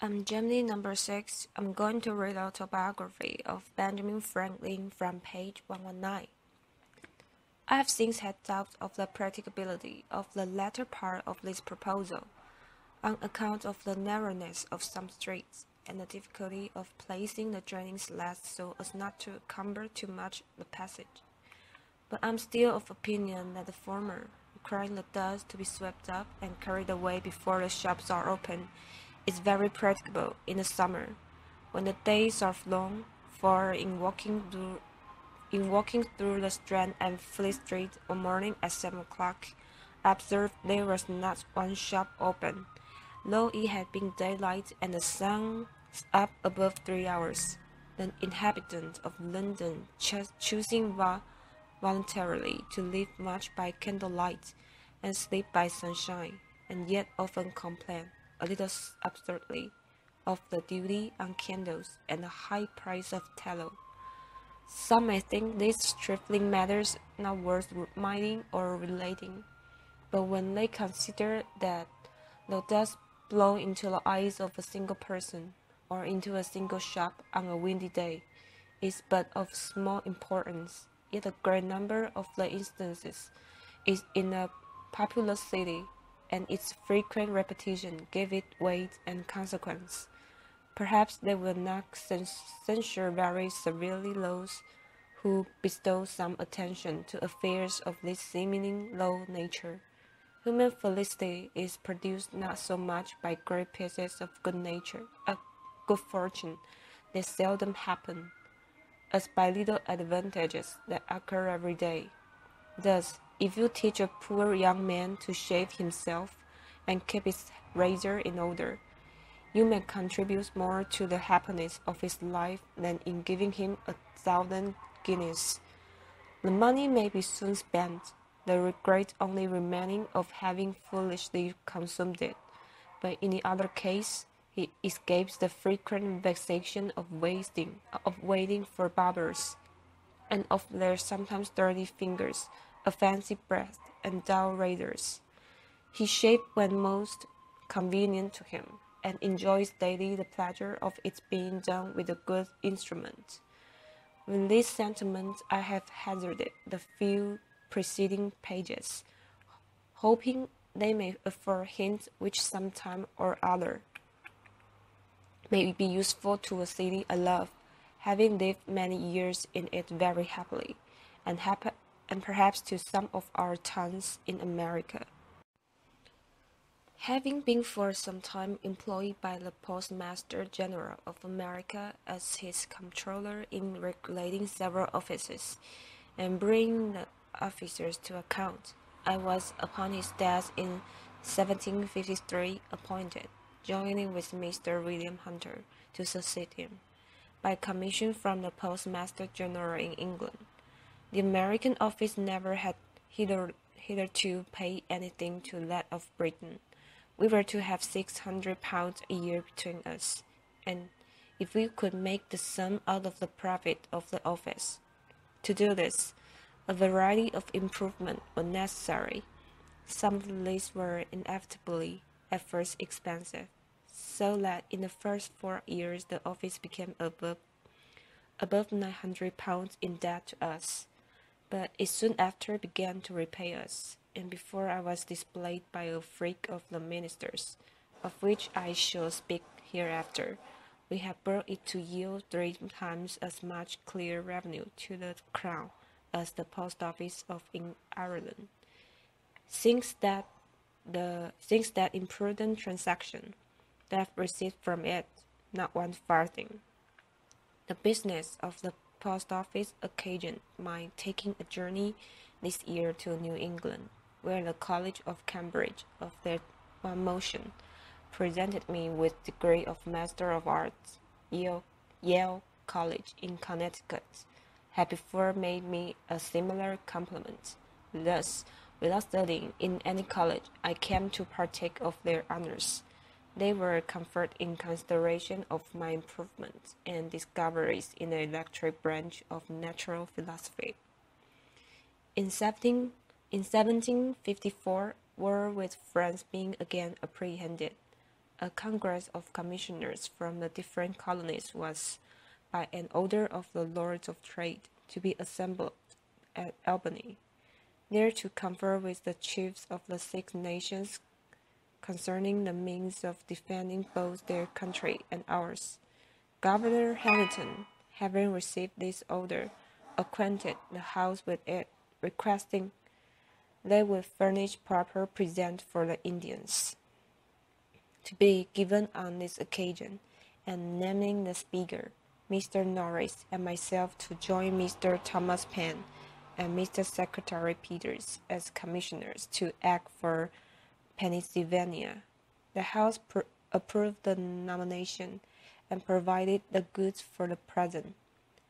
Gemini number 6. I'm going to read autobiography of Benjamin Franklin from page 119. I have since had doubts of the practicability of the latter part of this proposal, on account of the narrowness of some streets, and the difficulty of placing the draining slats so as not to encumber too much the passage. But I'm still of opinion that the former, requiring the dust to be swept up and carried away before the shops are open, is very practicable in the summer, when the days are long, for in walking through the Strand and Fleet Street one morning at 7 o'clock, I observed there was not one shop open, though it had been daylight and the sun up above 3 hours. The inhabitants of London choosing voluntarily to live much by candlelight and sleep by sunshine, and yet often complain, a little absurdly, of the duty on candles and the high price of tallow. Some may think these trifling matters not worth minding or relating, but when they consider that the dust blown into the eyes of a single person, or into a single shop on a windy day, is but of small importance, yet a great number of the instances is in a populous city, and its frequent repetition give it weight and consequence. Perhaps they will not censure very severely those who bestow some attention to affairs of this seemingly low nature. Human felicity is produced not so much by great pieces of good fortune that seldom happen, as by little advantages that occur every day. Thus, if you teach a poor young man to shave himself and keep his razor in order, you may contribute more to the happiness of his life than in giving him 1,000 guineas. The money may be soon spent, the regret only remaining of having foolishly consumed it, but in the other case, he escapes the frequent vexation of waiting for barbers, and of their sometimes dirty fingers, a fancy breath, and dull razors. He shaves when most convenient to him, and enjoys daily the pleasure of its being done with a good instrument. With these sentiments I have hazarded the few preceding pages, hoping they may afford hints which some time or other may be useful to a city I love, having lived many years in it very happily, and perhaps to some of our towns in America. Having been for some time employed by the Postmaster General of America as his comptroller in regulating several offices, and bringing the officers to account, I was upon his desk in 1753 appointed, joining with Mr. William Hunter, to succeed him, by commission from the Postmaster General in England. The American office never had hitherto paid anything to that of Britain. We were to have £600 a year between us, and if we could make the sum out of the profit of the office. To do this, a variety of improvements were necessary. Some of these were inevitably at first expensive, so that in the first 4 years the office became above £900 in debt to us, but it soon after began to repay us, and before I was displayed by a freak of the ministers, of which I shall speak hereafter, we have brought it to yield 3 times as much clear revenue to the crown as the post office of Ireland. Since that imprudent transaction, they have received from it not one farthing. The business of the post office occasioned my taking a journey this year to New England, where the College of Cambridge, of their one motion, presented me with the degree of Master of Arts. Yale College in Connecticut had before made me a similar compliment. Thus, without studying in any college, I came to partake of their honors. They were conferred in consideration of my improvements and discoveries in the electric branch of natural philosophy. In 1754, war with France being again apprehended, a congress of commissioners from the different colonies was, by an order of the Lords of Trade, to be assembled at Albany, there to confer with the chiefs of the Six Nations concerning the means of defending both their country and ours. Governor Hamilton, having received this order, acquainted the House with it, requesting they would furnish proper present for the Indians to be given on this occasion, and naming the Speaker, Mr. Norris, and myself to join Mr. Thomas Penn and Mr. Secretary Peters as commissioners to act for Pennsylvania. The House approved the nomination and provided the goods for the present,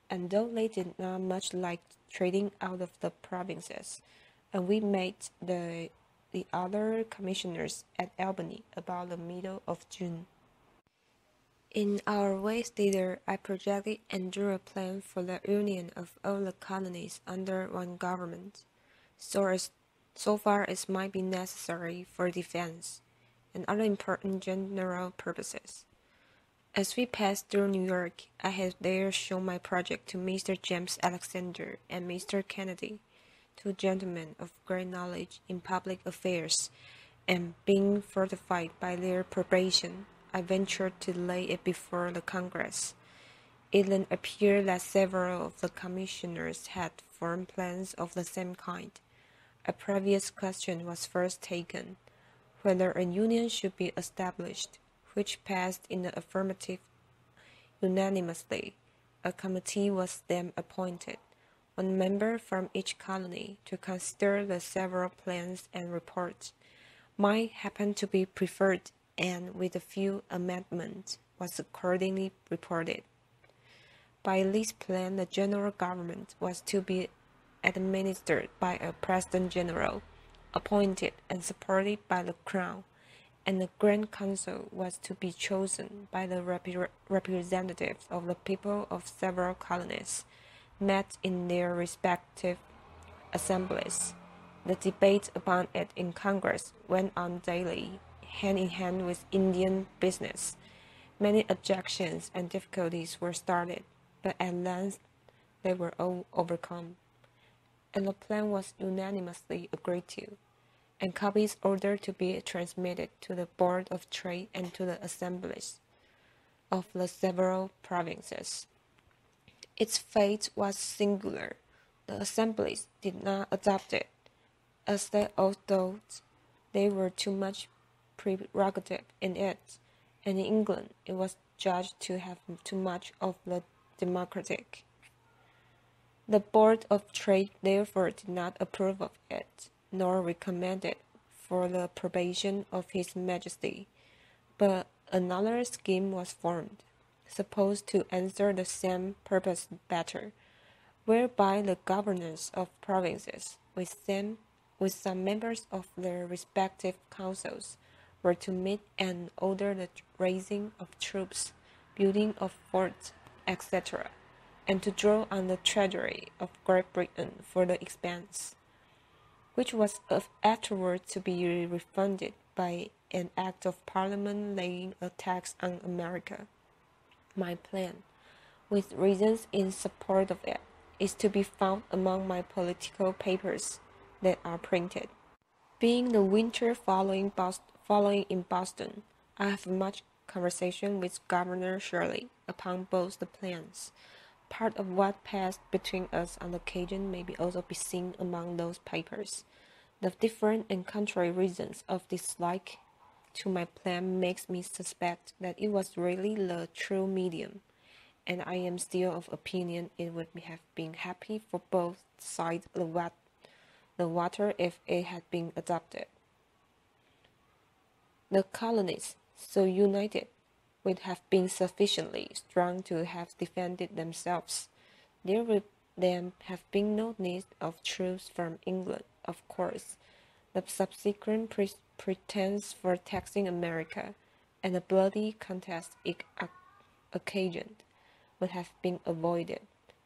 and though they did not much like trading out of the provinces, and we met the other commissioners at Albany about the middle of June. In our way thither, I projected and drew a plan for the union of all the colonies under one government, so far as might be necessary for defense and other important general purposes. As we passed through New York, I had there shown my project to Mr. James Alexander and Mr. Kennedy, two gentlemen of great knowledge in public affairs, and being fortified by their probation, I ventured to lay it before the Congress. It then appeared that several of the commissioners had formed plans of the same kind. A previous question was first taken, whether a union should be established, which passed in the affirmative unanimously. A committee was then appointed, one member from each colony, to consider the several plans and reports. Mine happened to be preferred, and with a few amendments was accordingly reported. By this plan, the general government was to be administered by a President General, appointed and supported by the Crown, and the Grand Council was to be chosen by the representatives of the people of several colonies, met in their respective assemblies. The debate upon it in Congress went on daily, hand in hand with Indian business. Many objections and difficulties were started, but at length they were all overcome, and the plan was unanimously agreed to, and copies ordered to be transmitted to the Board of Trade and to the assemblies of the several provinces. Its fate was singular. The assemblies did not adopt it, as they all thought they were too much prerogative in it, and in England it was judged to have too much of the democratic. The Board of Trade therefore did not approve of it, nor recommend it for the approbation of His Majesty, but another scheme was formed, supposed to answer the same purpose better, whereby the governors of provinces, with some members of their respective councils, were to meet and order the raising of troops, building of forts, etc., and to draw on the treasury of Great Britain for the expense, which was afterward to be refunded by an act of Parliament laying a tax on America. My plan, with reasons in support of it, is to be found among my political papers that are printed. Being the winter following in Boston, I have much conversation with Governor Shirley upon both the plans. Part of what passed between us on the occasion may also be seen among those papers. The different and contrary reasons of dislike to my plan makes me suspect that it was really the true medium, and I am still of opinion it would have been happy for both sides the water if it had been adopted. The colonies, so united, would have been sufficiently strong to have defended themselves. There would then have been no need of troops from England, of course. The subsequent pretense for taxing America, and the bloody contest it occasioned, would have been avoided.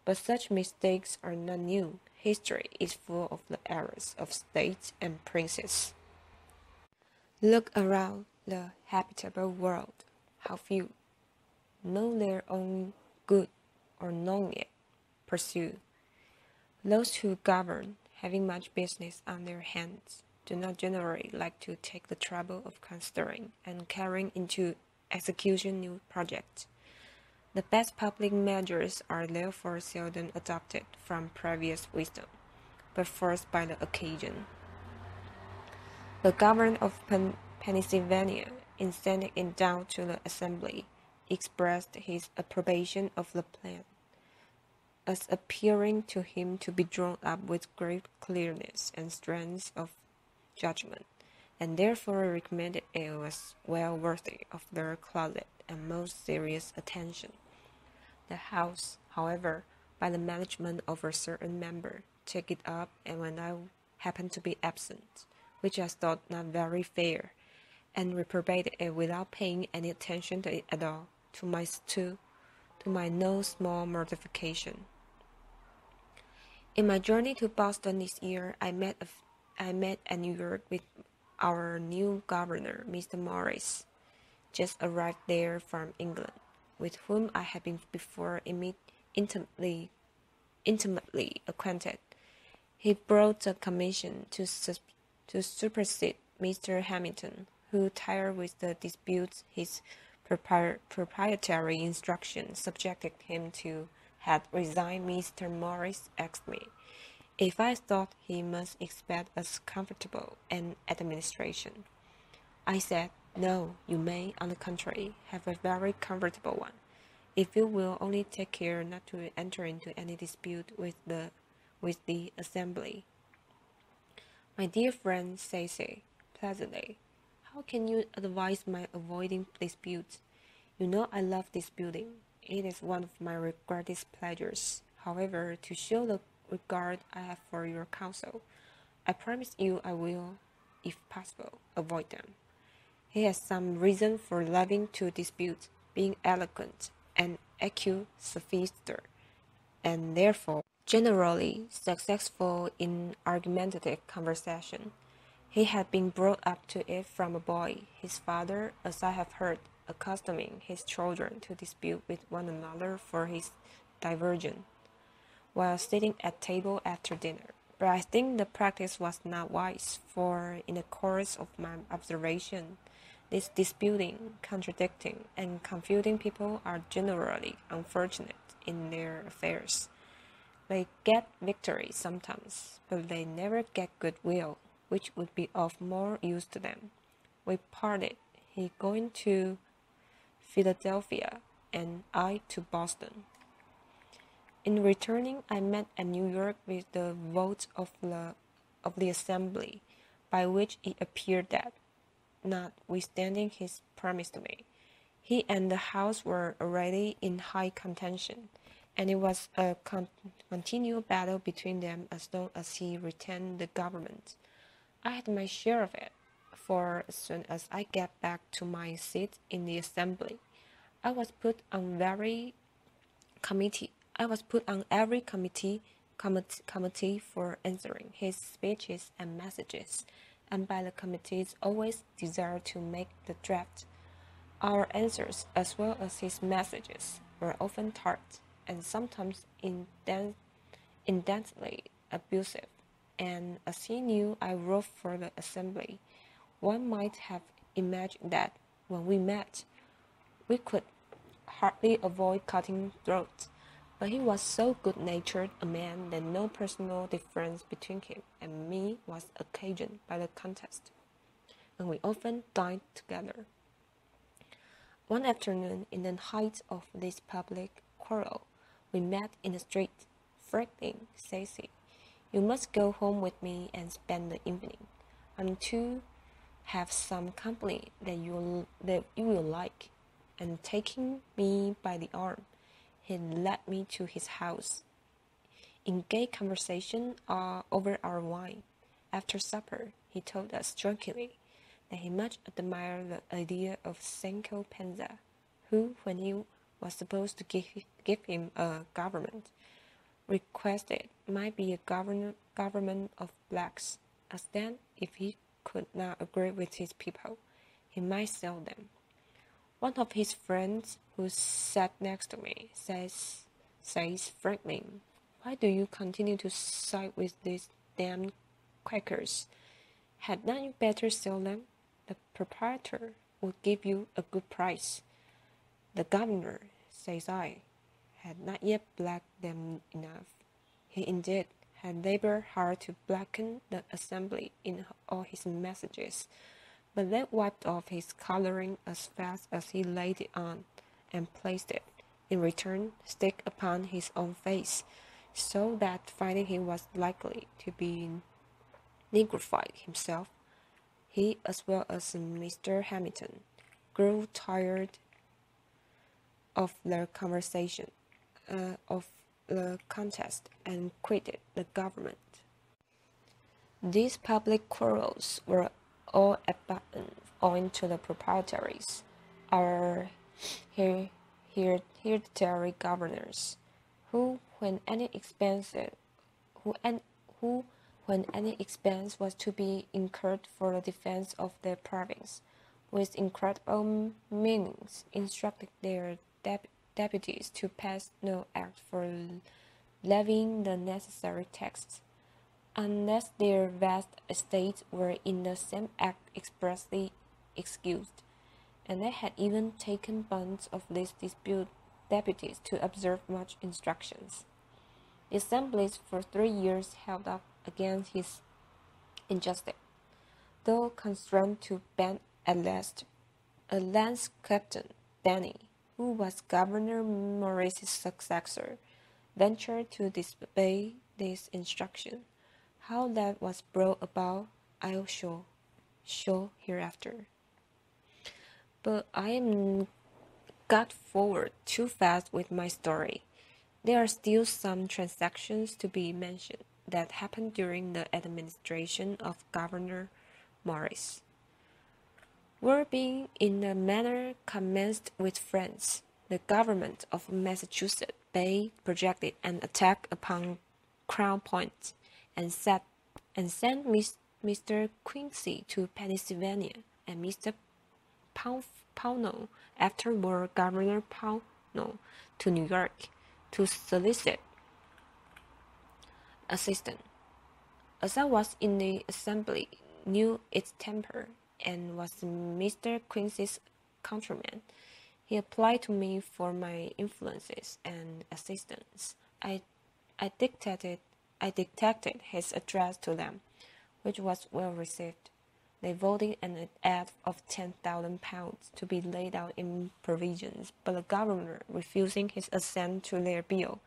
But such mistakes are not new. History is full of the errors of states and princes. Look around. the habitable world, how few know their own good or know it, pursue. Those who govern, having much business on their hands, do not generally like to take the trouble of considering and carrying into execution new projects. The best public measures are therefore seldom adopted from previous wisdom, but forced by the occasion. The governor of Pennsylvania, in sending it down to the Assembly, expressed his approbation of the plan, as appearing to him to be drawn up with great clearness and strength of judgment, and therefore recommended it was well worthy of their closet and most serious attention. The House, however, by the management of a certain member, took it up, and when I happened to be absent, which I thought not very fair, and reprobated it without paying any attention to it at all, to my no small mortification. In my journey to Boston this year, I met at New York with our new governor, Mr. Morris, just arrived there from England, with whom I had been before intimately acquainted. He brought a commission to supersede Mr. Hamilton, who, tired with the disputes his proprietary instructions subjected him to, had resigned. Mr. Morris asked me if I thought he must expect as comfortable an administration. I said, "No, you may, on the contrary, have a very comfortable one, if you will only take care not to enter into any dispute with the Assembly." "My dear friend," says he, pleasantly, "how can you advise my avoiding disputes? You know I love disputing. It is one of my greatest pleasures. However, to show the regard I have for your counsel, I promise you I will, if possible, avoid them." He has some reason for loving to dispute, being eloquent and acute sophister, and therefore generally successful in argumentative conversation. He had been brought up to it from a boy, his father, as I have heard, accustoming his children to dispute with one another for his diversion, while sitting at table after dinner. But I think the practice was not wise, for in the course of my observation, this disputing, contradicting, and confuting people are generally unfortunate in their affairs. They get victory sometimes, but they never get goodwill, which would be of more use to them. We parted, he going to Philadelphia, and I to Boston. In returning, I met at New York with the vote of the Assembly, by which it appeared that, notwithstanding his promise to me, he and the House were already in high contention, and it was a continual battle between them as long as he retained the government. I had my share of it, for as soon as I got back to my seat in the Assembly, I was put on every committee for answering his speeches and messages, and by the committee's always desire to make the draft. Our answers, as well as his messages, were often tart, and sometimes indecently abusive, and as he knew I wrote for the Assembly, one might have imagined that, when we met, we could hardly avoid cutting throats. But he was so good-natured a man that no personal difference between him and me was occasioned by the contest, and we often dined together. One afternoon, in the height of this public quarrel, we met in the street. "Franklin," says he, "you must go home with me and spend the evening. I'm to have some company that you will like." And taking me by the arm, he led me to his house. In gay conversation over our wine, after supper, he told us drunkenly that he much admired the idea of Sancho Panza, who, when he was supposed to give him a government, requested might be a government of blacks, as then, if he could not agree with his people, he might sell them. One of his friends, who sat next to me, says Franklin, why do you continue to side with these damned Quakers? Had not you better sell them? The proprietor would give you a good price. The governor, says I, had not yet blacked them enough. He indeed had labored hard to blacken the assembly in all his messages, but that wiped off his coloring as fast as he laid it on, and placed it, in return, stick upon his own face, so that finding he was likely to be negrified himself, he, as well as Mr. Hamilton, grew tired of the conversation, of the contest, and quitted the government. These public quarrels were all abundant owing to the proprietaries, our hereditary governors, who, when any expense was to be incurred for the defense of their province, with incredible means instructed their deputies to pass no act for levying the necessary taxes, unless their vast estates were in the same act expressly excused, and they had even taken bonds of these dispute deputies to observe much instructions. The assemblies for 3 years held up against his injustice, though constrained to band at last. A lance captain, Benny, who was Governor Morris's successor, ventured to disobey this instruction. How that was brought about, I'll show hereafter. But I am got forward too fast with my story. There are still some transactions to be mentioned that happened during the administration of Governor Morris. War being in a manner commenced with France, the government of Massachusetts Bay projected an attack upon Crown Point, and sent Mr. Quincy to Pennsylvania, and Mr. Pownall, afterward Governor Pownall, to New York, to solicit assistance. As I was in the assembly, knew its temper, and was Mr. Quincy's countryman, he applied to me for my influences and assistance. I dictated his address to them, which was well received. They voted an ad of £10,000 to be laid out in provisions, but the governor refusing his assent to their bill,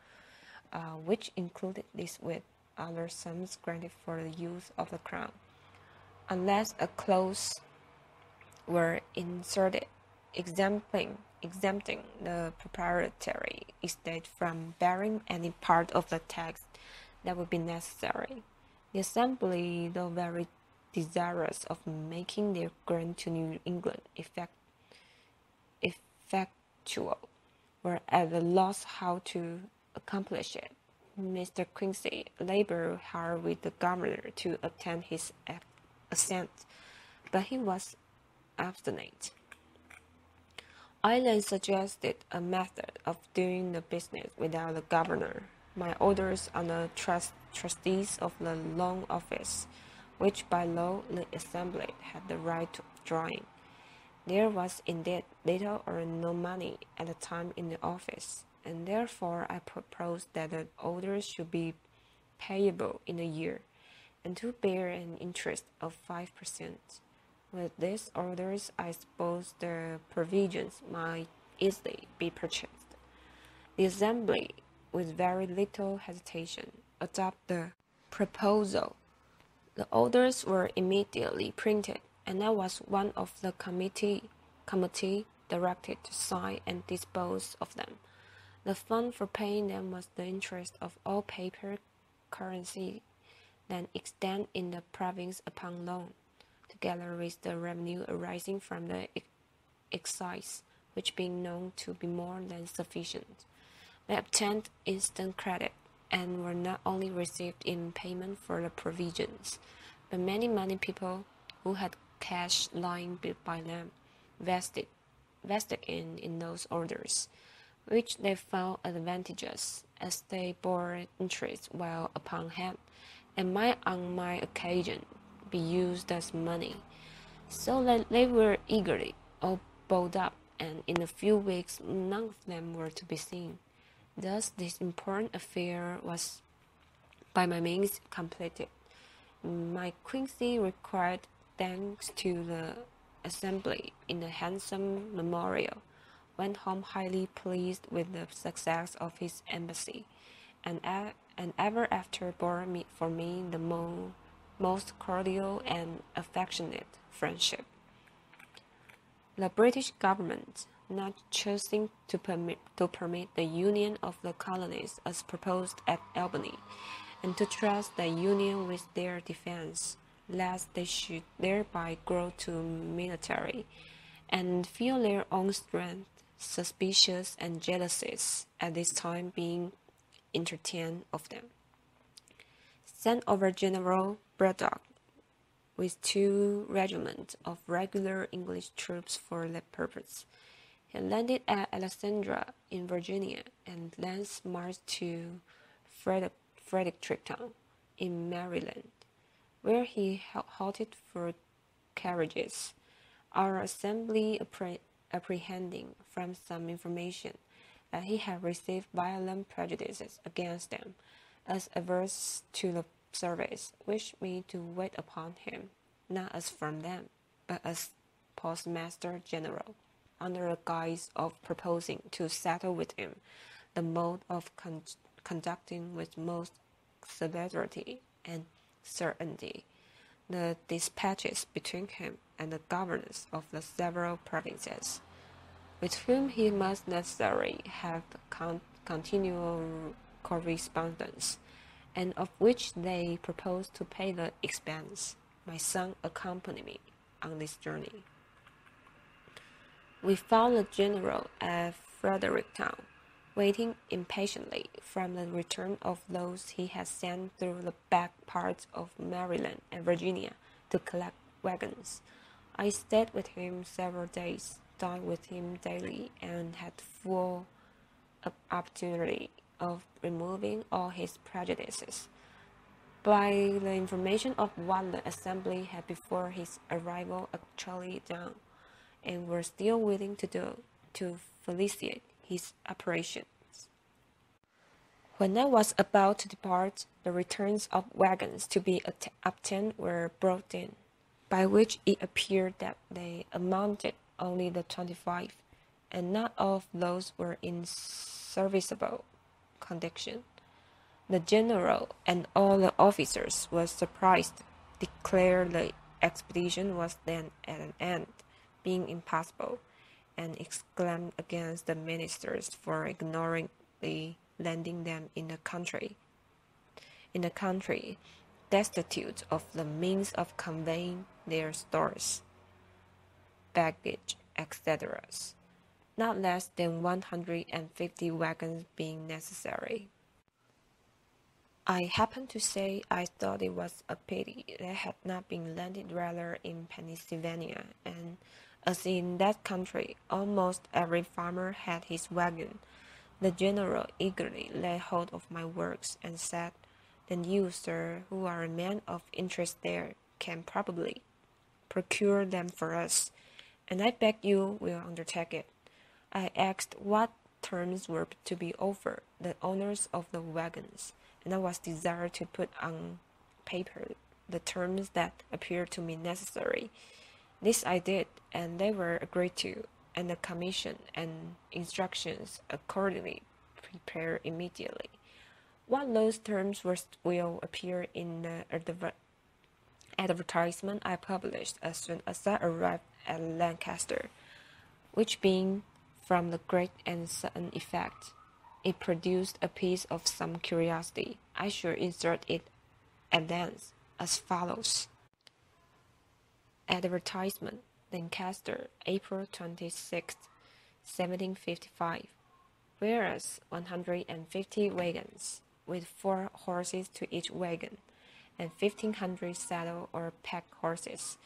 which included this with other sums granted for the use of the crown, unless a clause were inserted exempting the proprietary estate from bearing any part of the tax that would be necessary. The assembly, though very desirous of making their grant to New England effectual, were at a loss how to accomplish it. Mr. Quincy labored hard with the governor to obtain his assent, but he was obstinate. I then suggested a method of doing the business without the governor. My orders on the trustees of the loan office, which by law the assembly had the right of drawing. There was indeed little or no money at the time in the office, and therefore I proposed that the orders should be payable in a year, and to bear an interest of 5%. With these orders, I suppose the provisions might easily be purchased. The assembly, with very little hesitation, adopted the proposal. The orders were immediately printed, and I was one of the committee directed to sign and dispose of them. The fund for paying them was the interest of all paper currency then extant in the province upon loan, together with the revenue arising from the excise, which being known to be more than sufficient. They obtained instant credit, and were not only received in payment for the provisions, but many people who had cash lying by them vested in those orders, which they found advantageous, as they bore interest well upon hand, and might on my occasion be used as money. So that they were eagerly all bought up, and in a few weeks none of them were to be seen. Thus this important affair was by my means completed. My Quincy required thanks to the assembly in a handsome memorial, went home highly pleased with the success of his embassy, and ever after bore for me the most cordial and affectionate friendship. The British government, not choosing to permit the union of the colonies as proposed at Albany, and to trust the union with their defense, lest they should thereby grow too military, and feel their own strength, suspicious and jealousies at this time being entertained of them, sent over General Braddock with 2 regiments of regular English troops for that purpose. He landed at Alexandria in Virginia, and thence marched to Fredericktown in Maryland, where he halted for carriages. Our assembly apprehending from some information that he had received violent prejudices against them, as averse to the service, wished me to wait upon him, not as from them, but as Postmaster General, under the guise of proposing to settle with him the mode of conducting with most severity and certainty the dispatches between him and the governors of the several provinces, with whom he must necessarily have continual correspondence, and of which they propose to pay the expense. My son accompanied me on this journey. We found the general at Fredericktown, waiting impatiently for the return of those he had sent through the back parts of Maryland and Virginia to collect wagons. I stayed with him several days, dined with him daily, and had full opportunity of removing all his prejudices. By the information of what the assembly had before his arrival actually done, and were still willing to do, to felicitate his operations. When I was about to depart, the returns of wagons to be obtained were brought in, by which it appeared that they amounted only to 25, and not all of those were in serviceable condition. The general and all the officers were surprised, declared the expedition was then at an end, being impossible, and exclaimed against the ministers for ignorantly landing them in the country, destitute of the means of conveying their stores, baggage, etc., not less than 150 wagons being necessary. I happened to say I thought it was a pity they had not been landed rather in Pennsylvania, and as in that country almost every farmer had his wagon, the general eagerly laid hold of my works and said, "Then you, sir, who are a man of interest there, can probably procure them for us, and I beg you will undertake it." I asked what terms were to be offered the owners of the wagons, and I was desired to put on paper the terms that appeared to me necessary. This I did, and they were agreed to, and the commission and instructions accordingly prepared immediately. What those terms will appear in the advertisement I published as soon as I arrived at Lancaster, which being from the great and sudden effect, it produced a piece of some curiosity. I shall insert it at length as follows. Advertisement, Lancaster, April 26, 1755. Whereas 150 wagons, with 4 horses to each wagon, and 1,500 saddle or pack horses,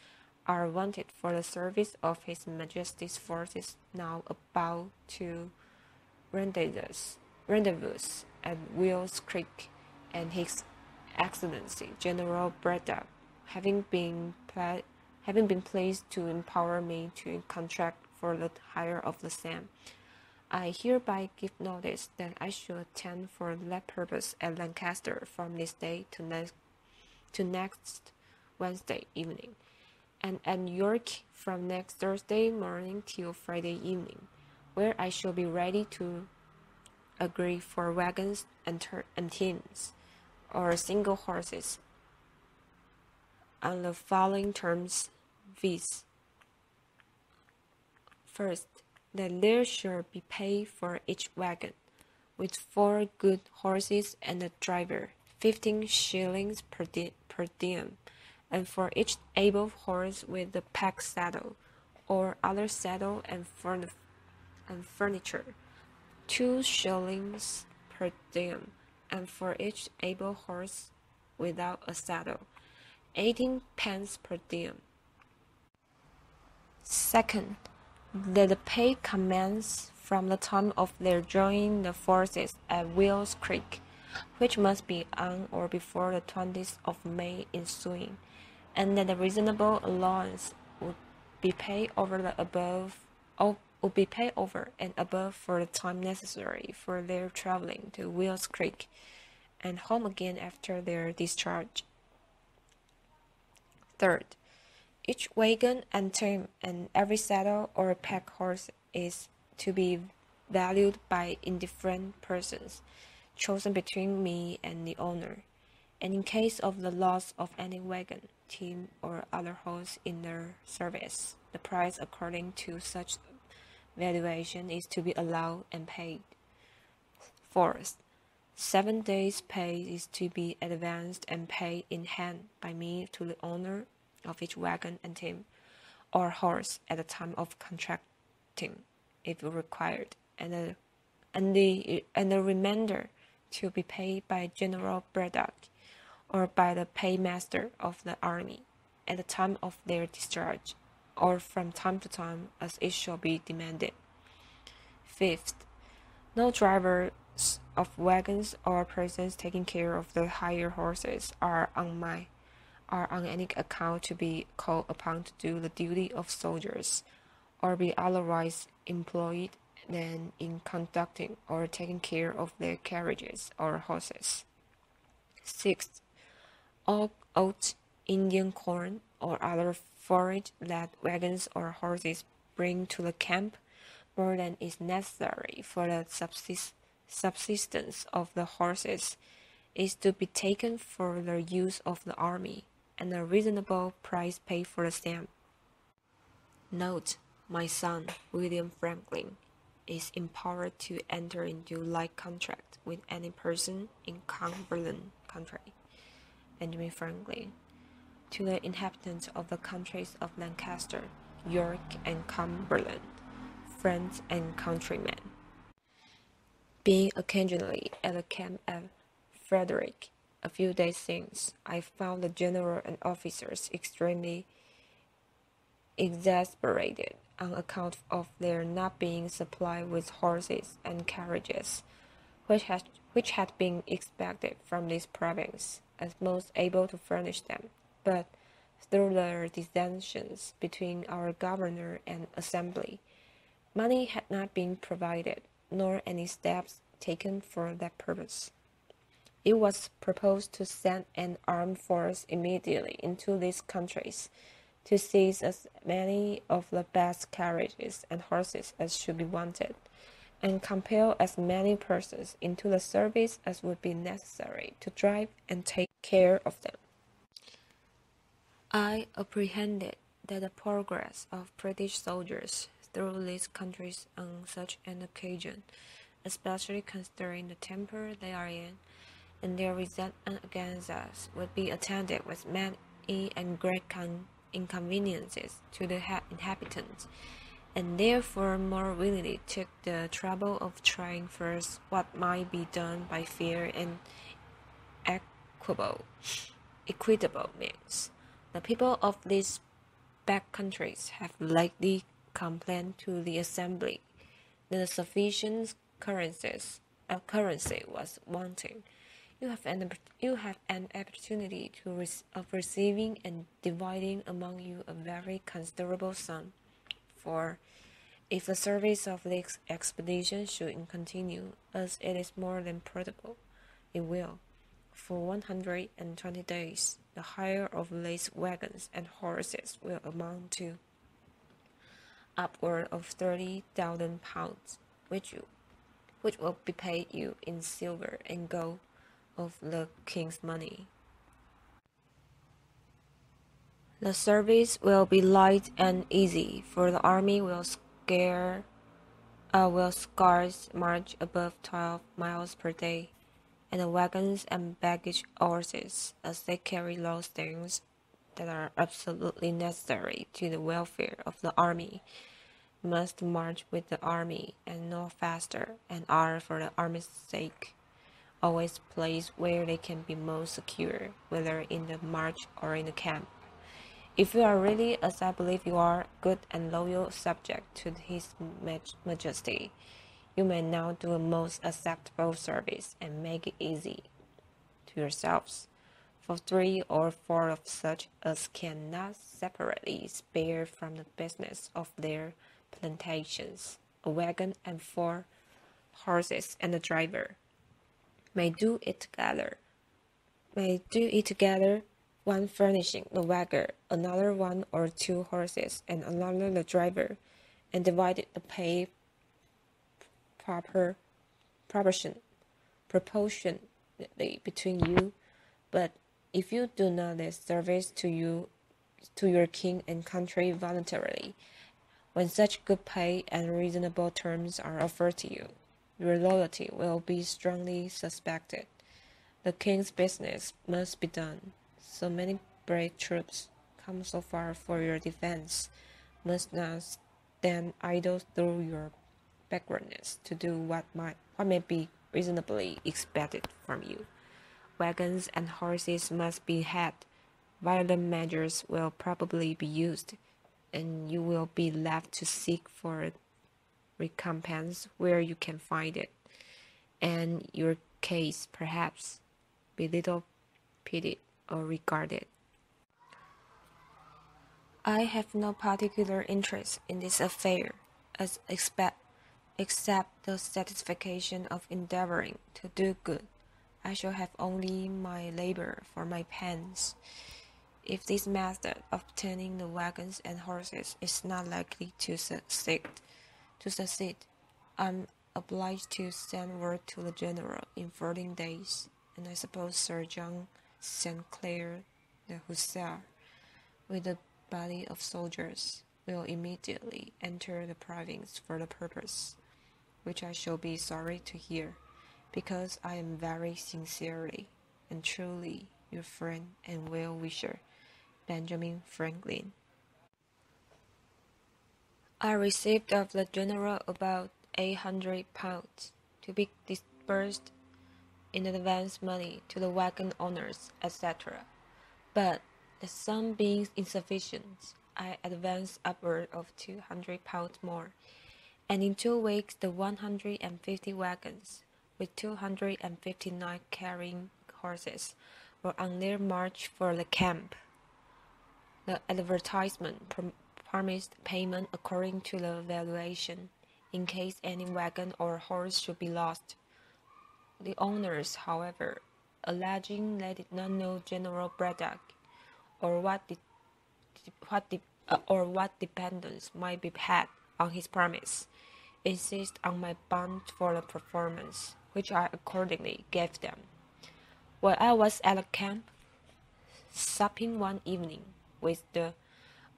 are wanted for the service of His Majesty's forces now about to rendezvous at Wills Creek, and His Excellency General Braddock, having been pleased to empower me to contract for the hire of the same, I hereby give notice that I shall attend for that purpose at Lancaster from this day to next Wednesday evening, and at York from next Thursday morning till Friday evening, where I shall be ready to agree for wagons and teams, or single horses, on the following terms, viz. First, that there shall be pay for each wagon, with 4 good horses and a driver, 15 shillings per diem, and for each able horse with the pack saddle, or other saddle and furniture, 2 shillings per diem, and for each able horse without a saddle, 18 pence per diem. Second, that the pay commence from the time of their joining the forces at Wills Creek, which must be on or before the 20th of May ensuing, and that a reasonable allowance would be paid over and above for the time necessary for their traveling to Wills Creek and home again after their discharge. Third, each wagon and team and every saddle or pack horse is to be valued by indifferent persons, chosen between me and the owner, and in case of the loss of any wagon, team, or other horse in their service, the price according to such valuation is to be allowed and paid. Fourth, 7 days' pay is to be advanced and paid in hand by me to the owner of each wagon and team, or horse at the time of contracting, if required, and the remainder to be paid by General Braddock, or by the paymaster of the army, at the time of their discharge, or from time to time as it shall be demanded. Fifth, no drivers of wagons or persons taking care of the hired horses are on any account to be called upon to do the duty of soldiers, or be otherwise employed than in conducting or taking care of their carriages or horses. Sixth, all oats, Indian corn, or other forage that wagons or horses bring to the camp, more than is necessary for the subsistence of the horses, is to be taken for the use of the army, and a reasonable price paid for the same. Note, my son, William Franklin, is empowered to enter into like contract with any person in Cumberland country. Benjamin Franklin. To the inhabitants of the counties of Lancaster, York, and Cumberland, friends and countrymen. Being occasionally at the camp at Frederick a few days since, I found the general and officers extremely exasperated on account of their not being supplied with horses and carriages, which had been expected from this province, as most able to furnish them, but through the dissensions between our governor and assembly, money had not been provided, nor any steps taken for that purpose. It was proposed to send an armed force immediately into these countries, to seize as many of the best carriages and horses as should be wanted, and compel as many persons into the service as would be necessary to drive and take care of them. I apprehended that the progress of British soldiers through these countries on such an occasion, especially considering the temper they are in, and their resentment against us, would be attended with many and great inconveniences to the inhabitants, and therefore more willingly took the trouble of trying first what might be done by fair and equitable means. The people of these back countries have lately complained to the Assembly that sufficient currency was wanting. You have an opportunity of receiving and dividing among you a very considerable sum. For if the service of the expedition should continue, as it is more than probable it will, for 120 days, the hire of lace wagons and horses will amount to upward of 30,000 pounds, which will be paid you in silver and gold of the king's money. The service will be light and easy, for the army will scarce march above 12 miles per day, and the wagons and baggage horses, as they carry those things that are absolutely necessary to the welfare of the army, must march with the army and no faster, and are, for the army's sake, always placed where they can be most secure, whether in the march or in the camp. If you are really, as I believe you are, good and loyal subject to His Majesty, you may now do a most acceptable service and make it easy to yourselves. For 3 or 4 of such as cannot separately spare from the business of their plantations, a wagon and 4 horses and a driver may do it together, one furnishing the wagon, another 1 or 2 horses, and another the driver, and divide the pay proportionately between you. But if you do not this service to your king and country voluntarily, when such good pay and reasonable terms are offered to you, your loyalty will be strongly suspected. The king's business must be done. So many brave troops come so far for your defense, must not stand idle through your backwardness to do what may be reasonably expected from you. Wagons and horses must be had. Violent measures will probably be used, and you will be left to seek for recompense where you can find it, and your case perhaps be little pitied or regarded. I have no particular interest in this affair, except the satisfaction of endeavoring to do good. I shall have only my labor for my pains. If this method of obtaining the wagons and horses is not likely to succeed, I'm obliged to send word to the general in 14 days, and I suppose Sir John St. Clair, the hussar, with a body of soldiers, will immediately enter the province for the purpose, which I shall be sorry to hear, because I am very sincerely and truly your friend and well-wisher, Benjamin Franklin. I received of the general about 800 pounds to be disbursed in advance money to the wagon owners, etc. But the sum being insufficient, I advanced upward of 200 pounds more, and in 2 weeks the 150 wagons, with 259 carrying horses, were on their march for the camp. The advertisement promised payment according to the valuation, in case any wagon or horse should be lost. The owners, however, alleging they did not know General Braddock, or what dependence might be had on his promise, insist on my bond for the performance, which I accordingly gave them. While I was at the camp, supping one evening with the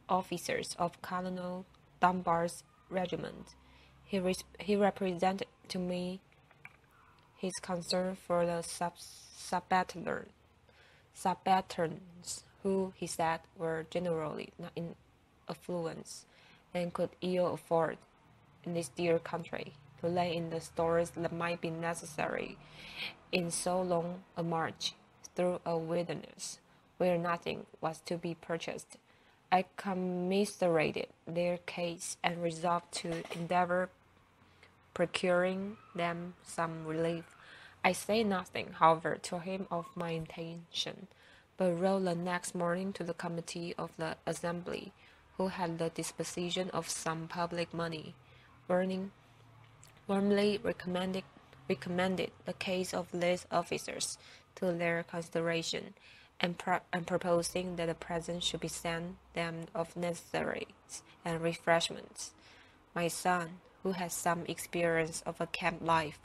officers of Colonel Dunbar's regiment, he represented to me his concern for the subalterns, who, he said, were generally not in affluence, and could ill afford, in this dear country, to lay in the stores that might be necessary in so long a march through a wilderness, where nothing was to be purchased. I commiserated their case and resolved to endeavor procuring them some relief. I say nothing, however, to him of my intention, but wrote the next morning to the committee of the Assembly, who had the disposition of some public money, warmly recommended the case of these officers to their consideration, and proposing that a present should be sent them of necessaries and refreshments. My son, who had some experience of a camp life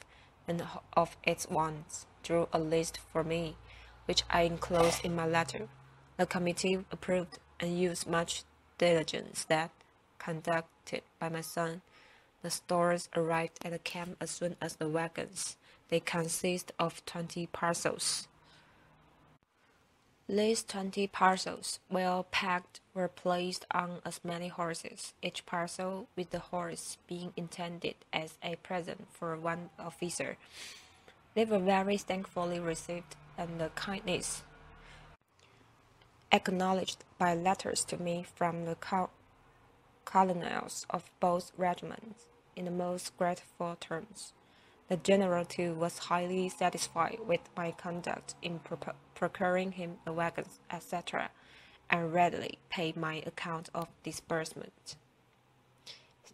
and of its wants, drew a list for me, which I enclosed in my letter. The committee approved and used much diligence that, conducted by my son, the stores arrived at the camp as soon as the wagons. They consist of 20 parcels. These 20 parcels, well packed, were placed on as many horses, each parcel with the horse being intended as a present for one officer. They were very thankfully received, and the kindness acknowledged by letters to me from the colonels of both regiments in the most grateful terms. The general, too, was highly satisfied with my conduct in procuring him the wagons, etc., and readily paid my account of disbursement,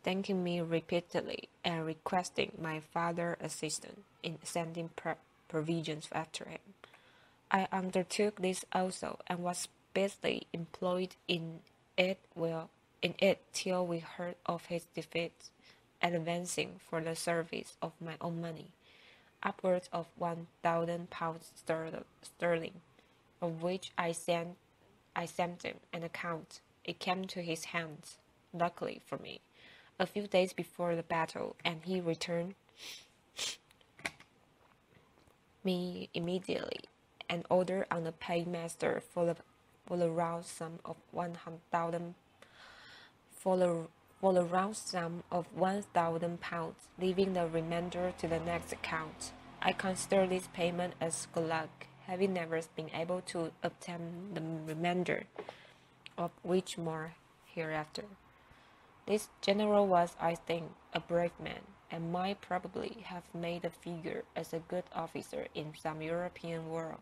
thanking me repeatedly and requesting my farther assistance in sending provisions after him. I undertook this also, and was busily employed in it till we heard of his defeat, advancing for the service of my own money upwards of £1,000 sterling, of which I sent him an account. It came to his hands, luckily for me, a few days before the battle, and he returned me immediately an order on the paymaster for the round sum of £1,000, leaving the remainder to the next account. I consider this payment as good luck, having never been able to obtain the remainder, of which more hereafter. This general was, I think, a brave man, and might probably have made a figure as a good officer in some European war,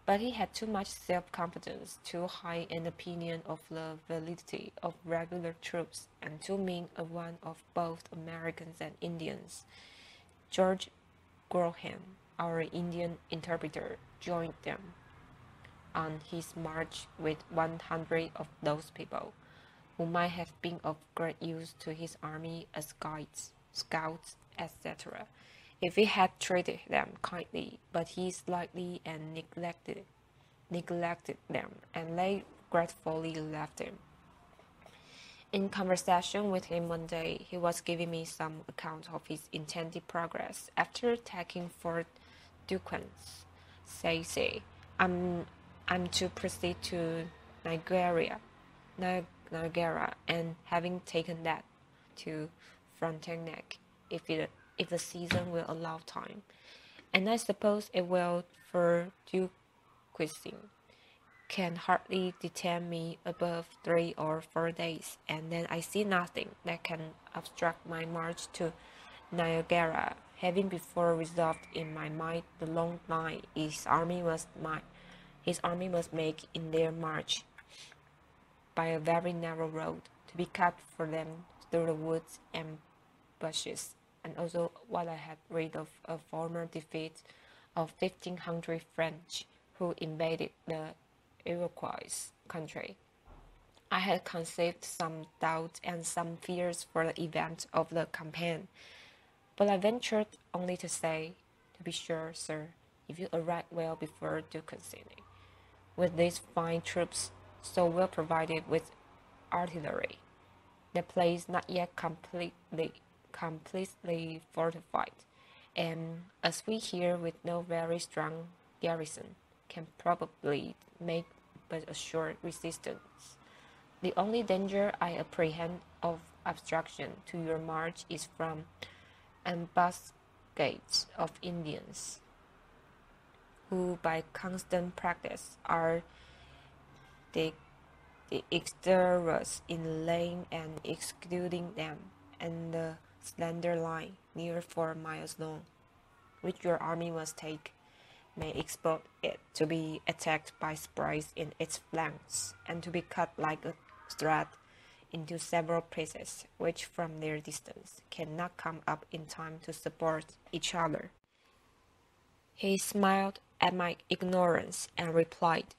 but he had too much self-confidence, too high an opinion of the validity of regular troops, and too mean a one of both Americans and Indians. George Graham, our Indian interpreter, joined them on his march with 100 of those people, who might have been of great use to his army as guides, scouts, etc., if he had treated them kindly, but he slightly and neglected them, and they gratefully left him. In conversation with him one day, he was giving me some account of his intended progress. After taking Fort Duquesne, says he, I'm to proceed to Niagara, and having taken that, to Frontenac, if the season will allow time, and I suppose it will, for Duquesne can hardly detain me above 3 or 4 days, and then I see nothing that can obstruct my march to Niagara, having before resolved in my mind the long line his army must make in their march by a very narrow road, to be cut for them through the woods and bushes, and also what I had read of a former defeat of 1,500 French who invaded the Iroquois country. I had conceived some doubts and some fears for the event of the campaign, but I ventured only to say, to be sure, sir, if you arrive well before Duquesne, with these fine troops, so well provided with artillery, the place not yet completely fortified, and as we hear with no very strong garrison, can probably make but a short resistance. The only danger I apprehend of obstruction to your march is from ambuscades of Indians, who by constant practice are The exterior was inlaying and excluding them, and the slender line, near 4 miles long, which your army must take, may expose it to be attacked by spies in its flanks, and to be cut like a thread into several pieces, which from their distance cannot come up in time to support each other. He smiled at my ignorance and replied,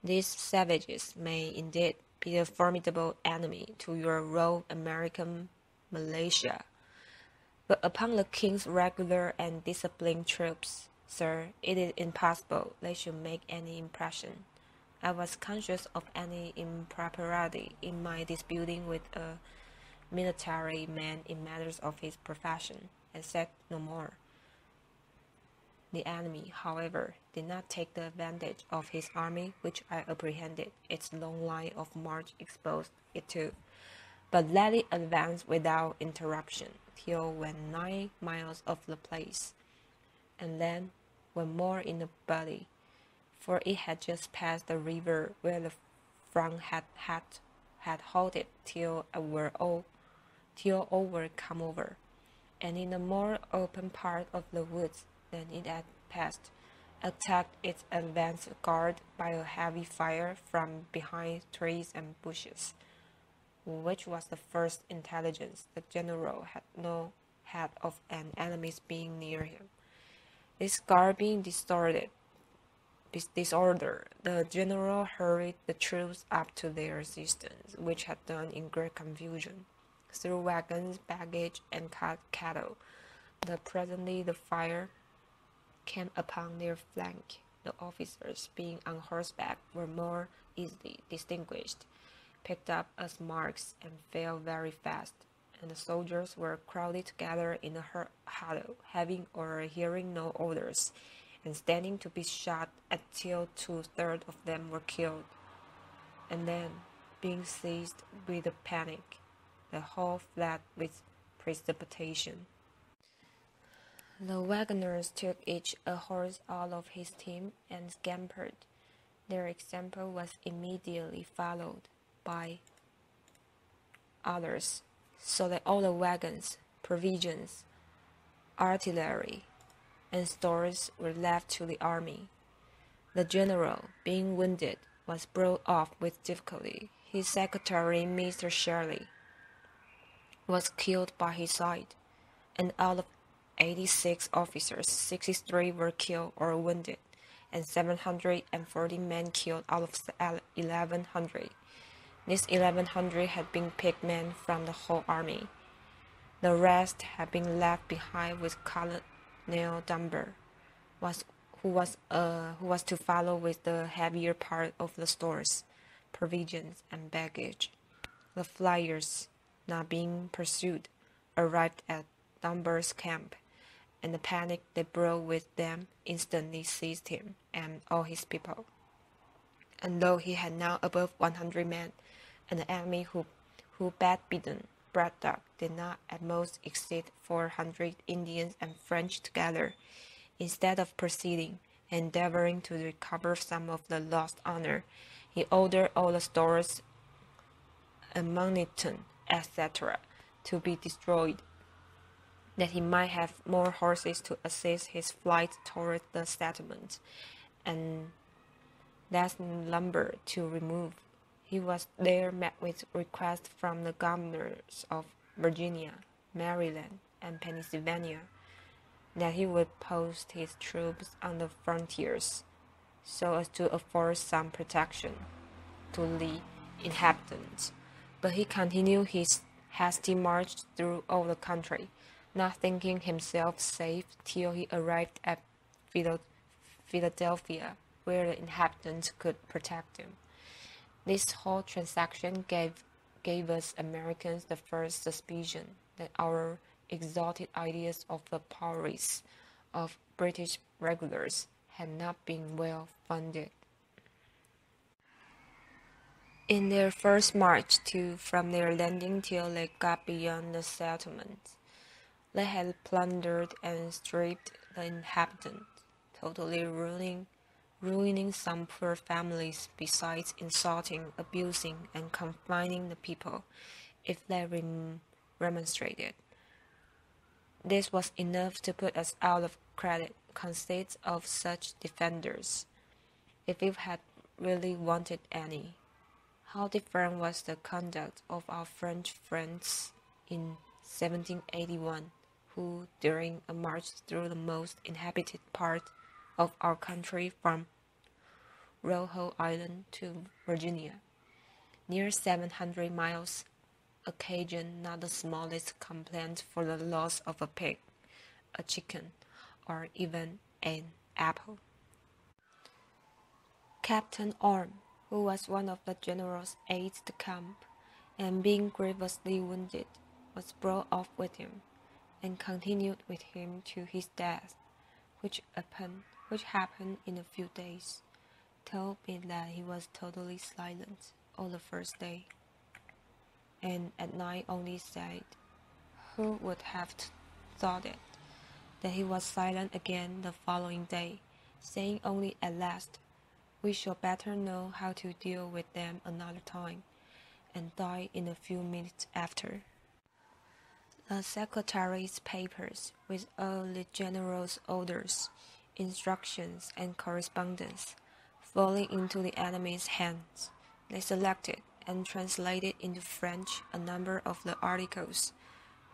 "These savages may indeed be a formidable enemy to your raw American militia, but upon the king's regular and disciplined troops, sir, it is impossible they should make any impression." I was conscious of any impropriety in my disputing with a military man in matters of his profession, and said no more. The enemy, however, did not take the advantage of his army, which I apprehended its long line of march exposed it to, but let it advance without interruption till when 9 miles of the place, and then when more in a body, for it had just passed the river where the front had halted till all were come over, and in a more open part of the woods than it had passed, attacked its advance guard by a heavy fire from behind trees and bushes, which was the first intelligence the general had of an enemy's being near him. This guard being disordered, the general hurried the troops up to their assistance, which had done in great confusion, through wagons, baggage, and cattle. Presently the fire came upon their flank. The officers, being on horseback, were more easily distinguished, picked up as marks, and fell very fast, and the soldiers were crowded together in a huddle, having or hearing no orders, and standing to be shot until 2/3 of them were killed, and then, being seized with a panic, the whole fled with precipitation. The wagoners took each a horse out of his team and scampered. Their example was immediately followed by others, so that all the wagons, provisions, artillery, and stores were left to the army. The general, being wounded, was brought off with difficulty. His secretary, Mr. Shirley, was killed by his side, and out of 86 officers, 63 were killed or wounded, and 740 men killed out of 1,100. These 1,100 had been picked men from the whole army. The rest had been left behind with Colonel Dunbar, who was to follow with the heavier part of the stores, provisions, and baggage. The flyers, not being pursued, arrived at Dunbar's camp, and the panic they brought with them instantly seized him and all his people. And though he had now above 100 men, and the enemy who bedridden Braddock did not at most exceed 400 Indians and French together, instead of proceeding, endeavoring to recover some of the lost honor, he ordered all the stores, ammunition, etc., to be destroyed, that he might have more horses to assist his flight toward the settlement, and less lumber to remove. He was there met with requests from the governors of Virginia, Maryland, and Pennsylvania that he would post his troops on the frontiers, so as to afford some protection to the inhabitants. But he continued his hasty march through all the country, not thinking himself safe till he arrived at Philadelphia, where the inhabitants could protect him. This whole transaction gave us Americans the first suspicion that our exalted ideas of the prowess of British regulars had not been well funded. In their first march from their landing till they got beyond the settlement, they had plundered and stripped the inhabitants, totally ruining ruining some poor families besides insulting, abusing, and confining the people if they remonstrated. This was enough to put us out of credit conceits of such defenders, if we had really wanted any. How different was the conduct of our French friends in 1781, who, during a march through the most inhabited part of our country from Rojo Island to Virginia, near 700 miles, occasioned not the smallest complaint for the loss of a pig, a chicken, or even an apple. Captain Orme, who was one of the general's aides de camp, and being grievously wounded, was brought off with him, and continued with him to his death, which happened in a few days, told me that he was totally silent all the first day, and at night only said, "Who would have thought it?" that he was silent again the following day, saying only at last, "We shall better know how to deal with them another time," and died in a few minutes after. The secretary's papers, with all the general's orders, instructions, and correspondence, falling into the enemy's hands, they selected and translated into French a number of the articles,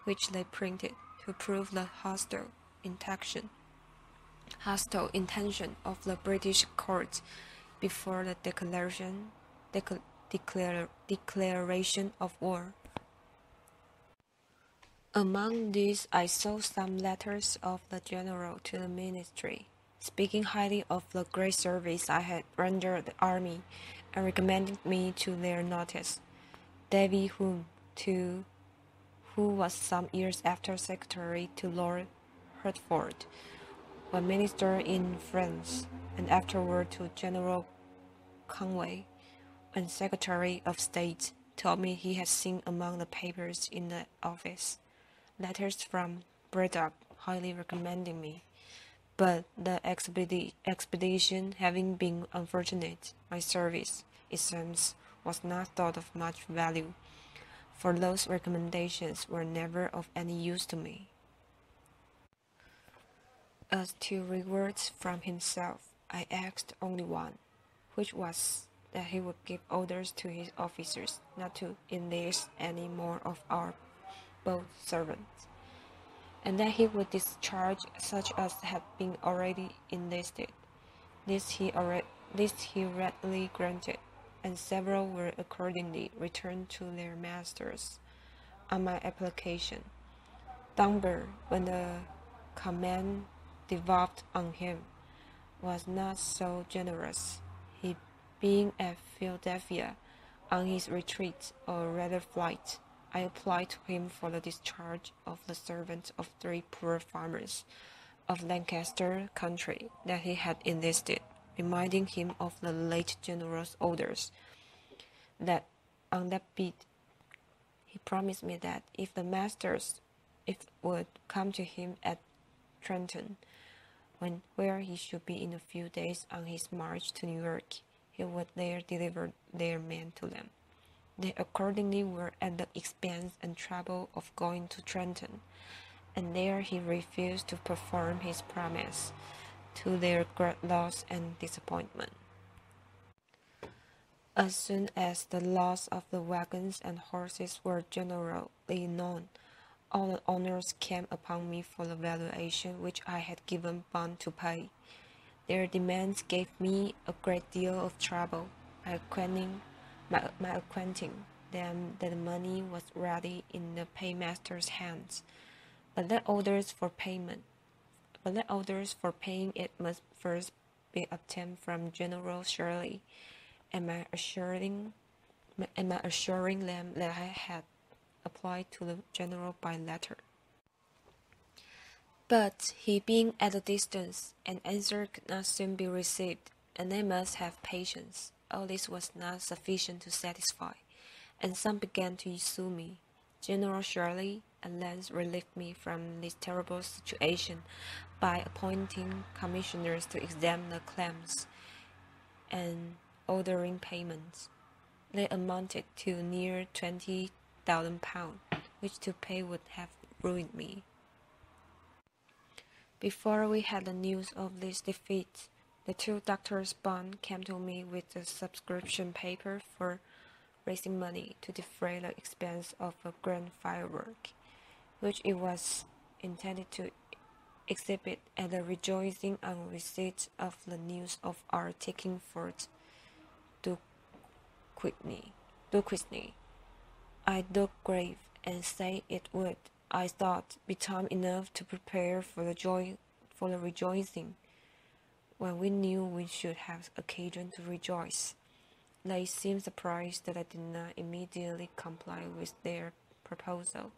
which they printed to prove the hostile intention of the British court before the declaration of war. Among these I saw some letters of the general to the ministry, speaking highly of the great service I had rendered the army, and recommending me to their notice. Davy Hume, too, who was some years after secretary to Lord Hertford, was minister in France, and afterward to General Conway, and Secretary of State, told me he had seen among the papers in the office letters from Braddock highly recommending me. But the expedition having been unfortunate, my service, it seems, was not thought of much value, for those recommendations were never of any use to me. As to rewards from himself, I asked only one, which was that he would give orders to his officers not to enlist any more of our boat servants, and that he would discharge such as had been already enlisted. This he readily granted, and several were accordingly returned to their masters. On my application, Dunbar, when the command devolved on him, was not so generous. He being at Philadelphia on his retreat, or rather flight, I applied to him for the discharge of the servants of 3 poor farmers of Lancaster country that he had enlisted, reminding him of the late general's orders, that on that beat he promised me that if the masters would come to him at Trenton, where he should be in a few days on his march to New York, he would there deliver their men to them. They accordingly were at the expense and trouble of going to Trenton, and there he refused to perform his promise, to their great loss and disappointment. As soon as the loss of the wagons and horses were generally known, all the owners came upon me for the valuation which I had given bond to pay. Their demands gave me a great deal of trouble, my acquainting them that the money was ready in the paymaster's hands, but that orders for paying it must first be obtained from General Shirley, and my assuring them that I had applied to the general by letter. But he being at a distance, an answer could not soon be received, and they must have patience. All this was not sufficient to satisfy, and some began to sue me. General Shirley at length relieved me from this terrible situation by appointing commissioners to examine the claims, and ordering payments. They amounted to near £20,000, which to pay would have ruined me. Before we had the news of this defeat, the two doctors Bond came to me with a subscription paper for raising money to defray the expense of a grand firework, which it was intended to exhibit at the rejoicing on receipt of the news of our taking Fort Duquesne. I looked grave and said it would, I thought, be time enough to prepare for the rejoicing, when we knew we should have occasion to rejoice. They seemed surprised that I did not immediately comply with their proposal.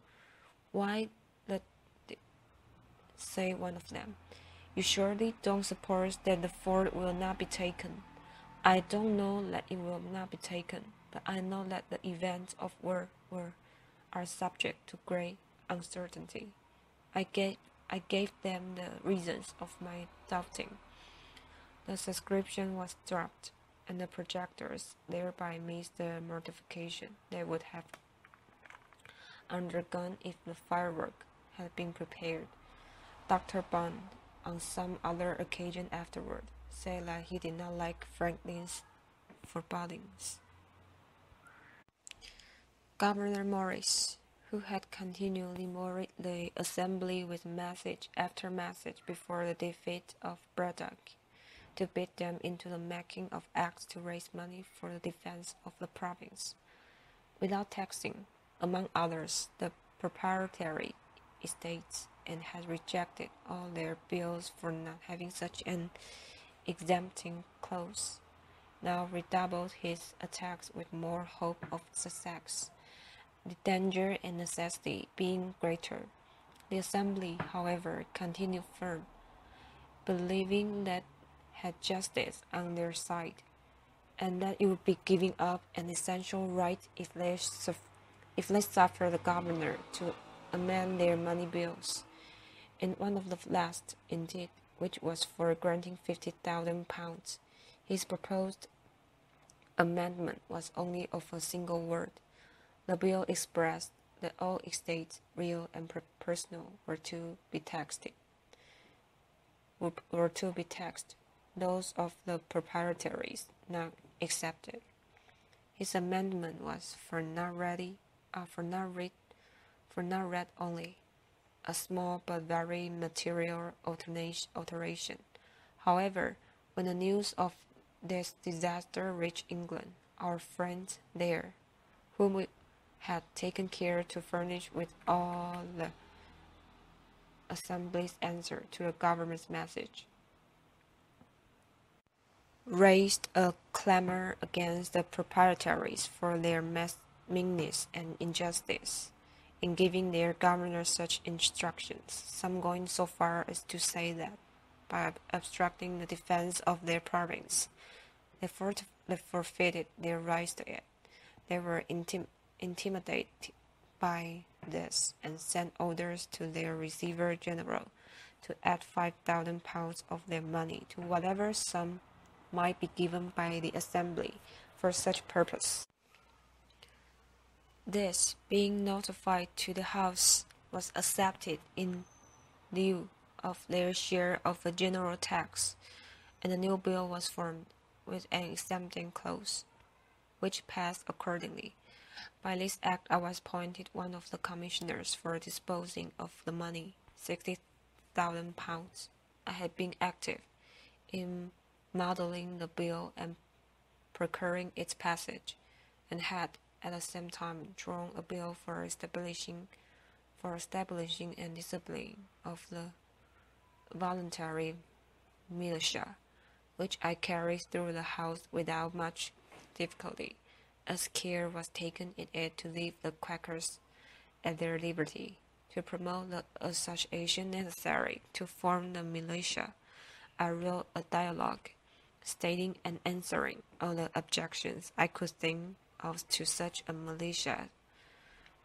"Why," said one of them, "you surely don't suppose that the fort will not be taken?" "I don't know that it will not be taken, but I know that the events of war are subject to great uncertainty." I gave them the reasons of my doubting. The subscription was dropped, and the projectors thereby missed the mortification they would have undergone if the firework had been prepared. Dr. Bond, on some other occasion afterward, said that he did not like Franklin's forebodings. Governor Morris, who had continually worried the Assembly with message after message before the defeat of Braddock, to beat them into the making of acts to raise money for the defense of the province, without taxing, among others, the proprietary estates, and had rejected all their bills for not having such an exempting clause, now redoubled his attacks with more hope of success. The danger and necessity being greater, the Assembly, however, continued firm, believing that had justice on their side, and that it would be giving up an essential right if they suffered the governor to amend their money bills. In one of the last, indeed, which was for granting £50,000, his proposed amendment was only of a single word. The bill expressed that all estates, real and personal, were to be taxed. Those of the proprietaries not excepted. His amendment was for not read only, a small but very material alteration. However, when the news of this disaster reached England, our friends there, whom we had taken care to furnish with all the Assembly's answer to the government's message, raised a clamor against the proprietaries for their meanness and injustice in giving their governor such instructions, some going so far as to say that, by obstructing the defense of their province, they forfeited their rights to it. They were intimidated by this, and sent orders to their receiver general to add £5,000 of their money to whatever sum might be given by the Assembly for such purpose. This, being notified to the House, was accepted in lieu of their share of the general tax, and a new bill was formed with an exempting clause, which passed accordingly. By this act I was appointed one of the commissioners for disposing of the money, £60,000. I had been active in modelling the bill and procuring its passage, and had at the same time drawn a bill for establishing and discipline of the voluntary militia, which I carried through the House without much difficulty, as care was taken in it to leave the Quakers at their liberty, to promote the association necessary to form the militia. I wrote a dialogue, stating and answering all the objections I could think of to such a militia,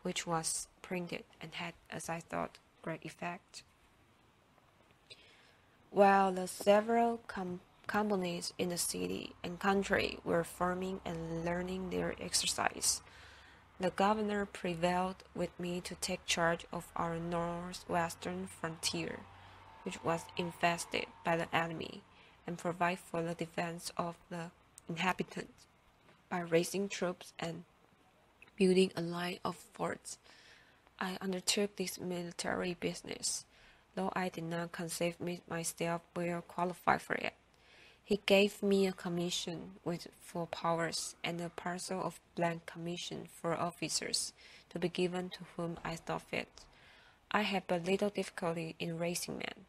which was printed and had, as I thought, great effect. While the several companies in the city and country were forming and learning their exercise. The governor prevailed with me to take charge of our northwestern frontier, which was infested by the enemy, and provide for the defense of the inhabitants by raising troops and building a line of forts. I undertook this military business, though I did not conceive myself well qualified for it. He gave me a commission with full powers and a parcel of blank commission for officers to be given to whom I thought fit. I had but little difficulty in raising men,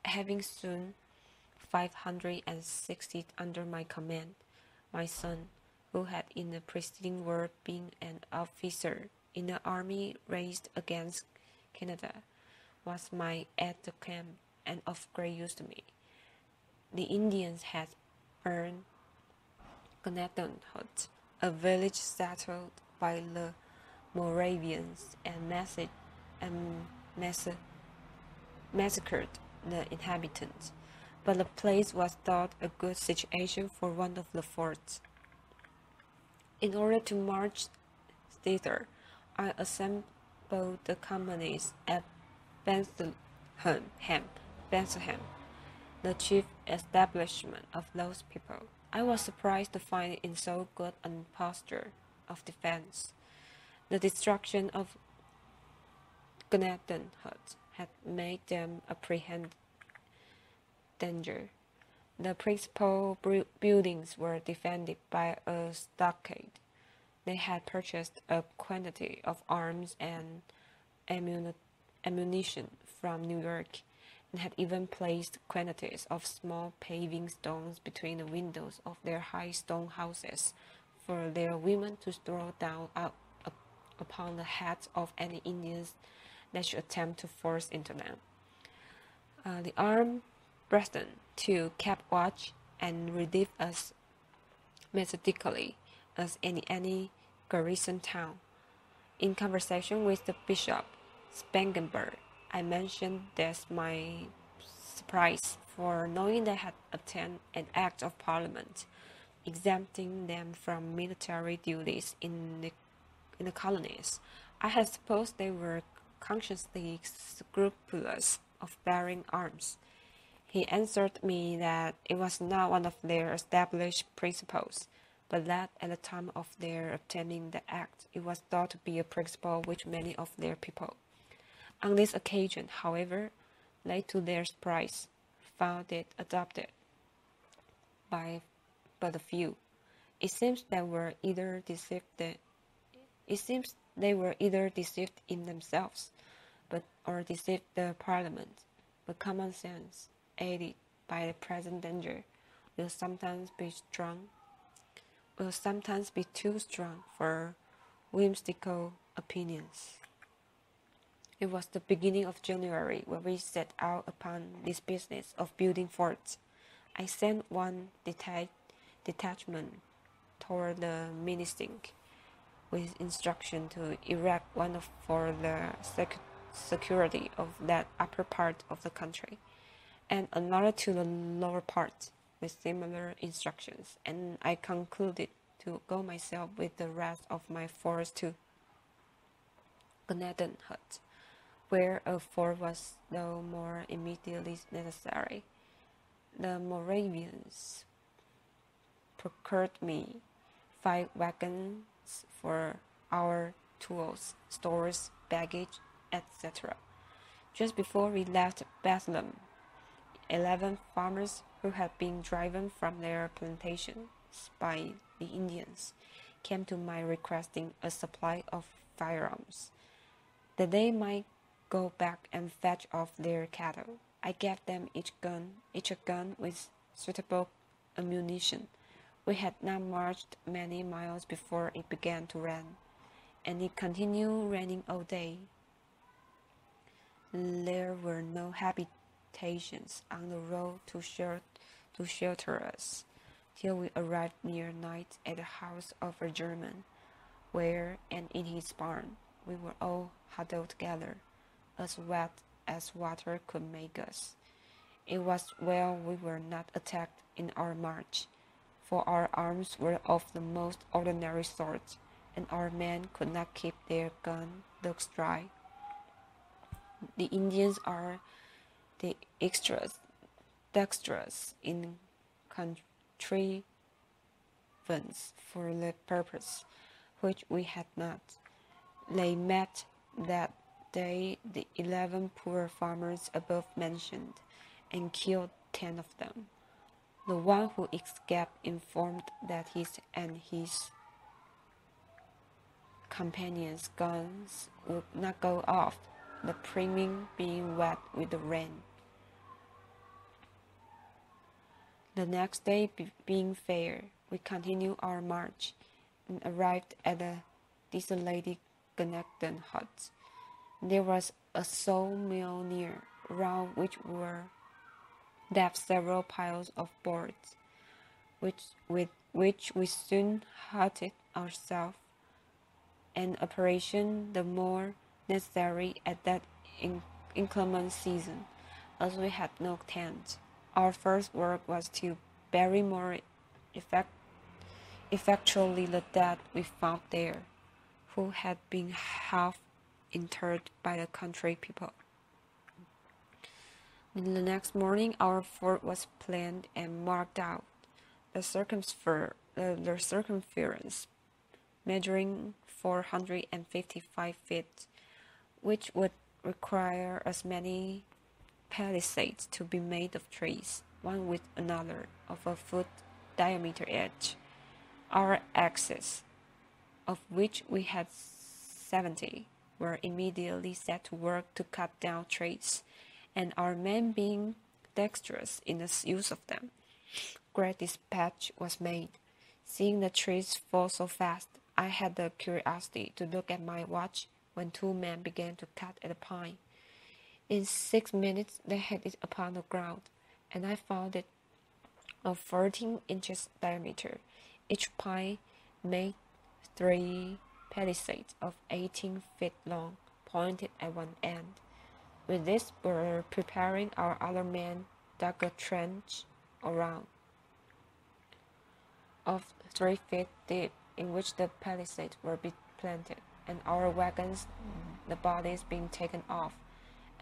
having soon 560 under my command. My son, who had in the preceding war been an officer in the army raised against Canada, was my aide-de-camp and of great use to me. The Indians had burned Gnadenhut, a village settled by the Moravians, and massacred the inhabitants, but the place was thought a good situation for one of the forts. In order to march thither, I assembled the companies at Bethlehem, the chief establishment of those people. I was surprised to find it in so good a posture of defense. The destruction of Gnadenhut had made them apprehend danger. The principal buildings were defended by a stockade. They had purchased a quantity of arms and ammunition from New York, and had even placed quantities of small paving stones between the windows of their high stone houses, for their women to throw down upon the heads of any Indians that should attempt to force into them. The armed brethren, too, kept watch and relieved us methodically as any garrison town. In conversation with the Bishop Spangenberg, I mentioned this my surprise, for knowing they had obtained an act of Parliament exempting them from military duties in the colonies. I had supposed they were conscientiously scrupulous of bearing arms. He answered me that it was not one of their established principles, but that at the time of their obtaining the act, it was thought to be a principle which many of their people, on this occasion, however, late to their surprise, found it adopted by but a few. It seems they were either deceived in themselves, or deceived the Parliament. But common sense, aided by the present danger, will sometimes be too strong for whimsical opinions. It was the beginning of January when we set out upon this business of building forts. I sent one detachment toward the Minisink, with instruction to erect one for the security of that upper part of the country, and another to the lower part, with similar instructions, and I concluded to go myself with the rest of my force to Gnadenhut, where a fort was no more immediately necessary. The Moravians procured me 5 wagons for our tools, stores, baggage, etc. Just before we left Bethlehem, 11 farmers who had been driven from their plantations by the Indians came to my requesting a supply of firearms, that they might go back and fetch off their cattle. I gave them each a gun with suitable ammunition. We had not marched many miles before it began to rain, and it continued raining all day. There were no habitations on the road to shelter us, till we arrived near night at the house of a German, where, and in his barn, we were all huddled together, as wet as water could make us. It was well we were not attacked in our march, for our arms were of the most ordinary sort, and our men could not keep their gun looks dry. The Indians are the dexterous in contrivance for the purpose, which we had not. They met that day the 11 poor farmers above mentioned, and killed 10 of them. The one who escaped informed that his and his companions' guns would not go off, the priming being wet with the rain. The next day being fair, we continued our march, and arrived at the desolated Gunagdon hut. There was a sawmill near, round which were left several piles of boards, with which we soon hutted ourselves, an operation the more necessary at that inclement season, as we had no tent. Our first work was to bury more effectually the dead we found there, who had been half interred by the country people. The next morning our fort was planned and marked out, the circumference measuring 455 feet, which would require as many palisades to be made of trees, one with another, of a foot diameter each. Our axes, of which we had 70, were immediately set to work to cut down trees, and our men being dexterous in the use of them, great dispatch was made. Seeing the trees fall so fast, I had the curiosity to look at my watch when 2 men began to cut at a pine. In 6 minutes they had it upon the ground, and I found it of 14 inches diameter. Each pine made 3 palisades of 18 feet long, pointed at one end. With this we were preparing, our other men dug a trench around of 3 feet deep, in which the palisades were planted, and our wagons, the bodies being taken off,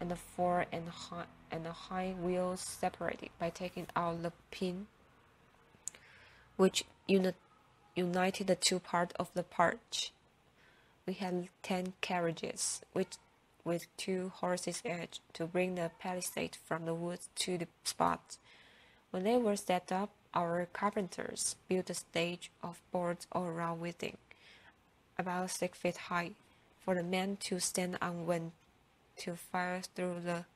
and the fore and the hind wheels separated by taking out the pin which united the 2 parts of the porch. We had 10 carriages, with 2 horses each, to bring the palisade from the woods to the spot. When they were set up, our carpenters built a stage of boards all around within, about 6 feet high, for the men to stand on when to fire through the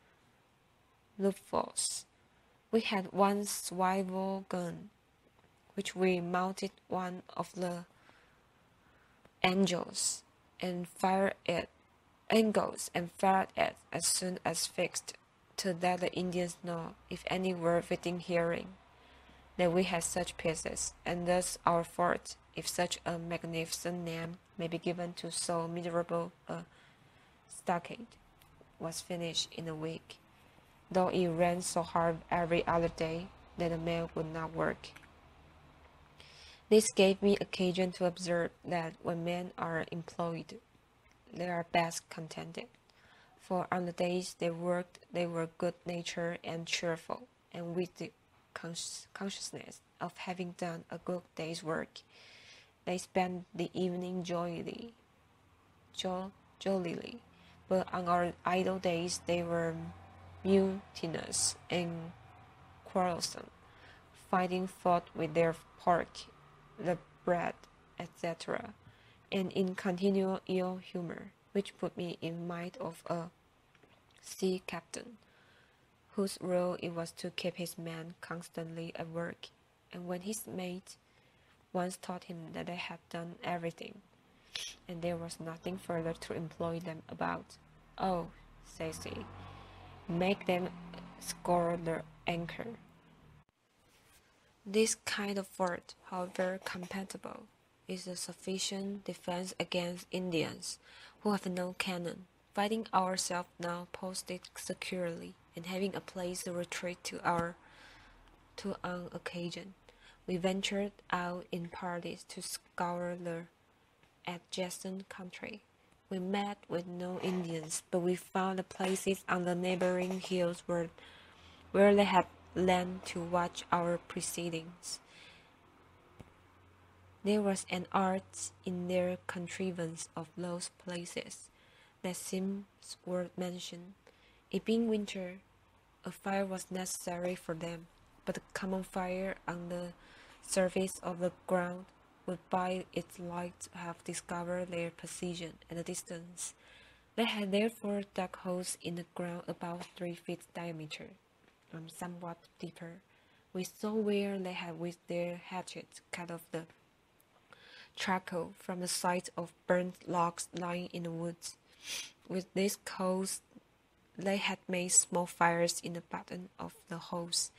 loopholes. We had 1 swivel gun, which we mounted one of the angles and fired it as soon as fixed, to let the Indians know, if any were within hearing, that we had such pieces, and thus our fort, if such a magnificent name may be given to so miserable a stockade, was finished in a week, though it rained so hard every other day that the men would not work. This gave me occasion to observe that when men are employed, they are best contented, for on the days they worked they were good-natured and cheerful, and with the consciousness of having done a good day's work, they spent the evening joyfully. But on our idle days they were mutinous and quarrelsome, finding fault with their pork, the bread, etc., and in continual ill humor, which put me in mind of a sea captain, whose rule it was to keep his men constantly at work, and when his mate once taught him that they had done everything, and there was nothing further to employ them about, "Oh," says he, "make them score the anchor." This kind of fort, however contemptible, is a sufficient defense against Indians, who have no cannon, finding ourselves now posted securely. and having a place to retreat to on occasion. We ventured out in parties to scour the adjacent country. We met with no Indians, but we found the places on the neighboring hills where they had land to watch our proceedings. There was an art in their contrivance of those places that seems worth mention. It being winter, a fire was necessary for them, but a common fire on the surface of the ground would by its light have discovered their position at a distance. They had therefore dug holes in the ground about 3 feet diameter, somewhat deeper. We saw where they had with their hatchets cut off the charcoal from the sides of burnt logs lying in the woods. With these coals, they had made small fires in the bottom of the holes,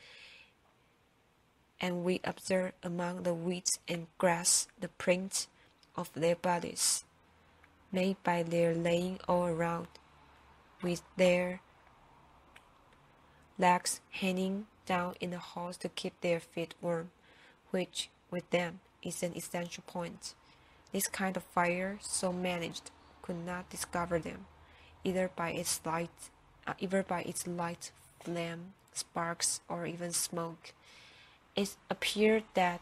and we observed among the weeds and grass the prints of their bodies, made by their laying all around, with their legs hanging down in the holes to keep their feet warm, which, with them, is an essential point. This kind of fire, so managed, could not discover them, either by its light flame, sparks, or even smoke. It appeared that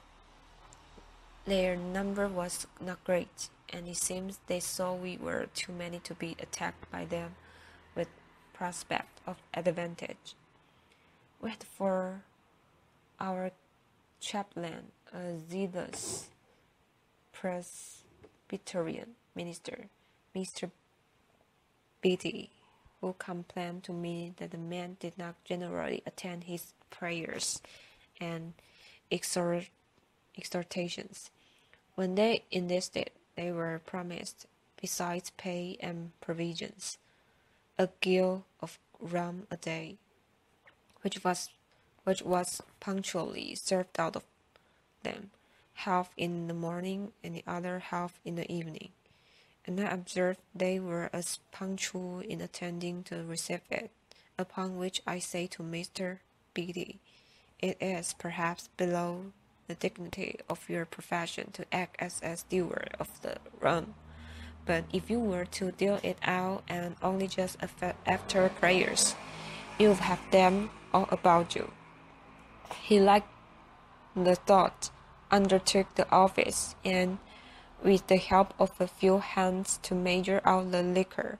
their number was not great, and it seems they saw we were too many to be attacked by them with prospect of advantage. We had for our chaplain a zealous Presbyterian minister, Mr. Beatty, who complained to me that the men did not generally attend his prayers and exhortations. When they enlisted, they were promised, besides pay and provisions, a gill of rum a day, which was punctually served out of them, half in the morning and the other half in the evening. And I observed they were as punctual in attending to receive it, upon which I say to Mr. Beatty, it is perhaps below the dignity of your profession to act as a steward of the rum, but if you were to deal it out and only just after prayers, you'd have them all about you. He liked the thought, undertook the office, and with the help of a few hands to measure out the liquor,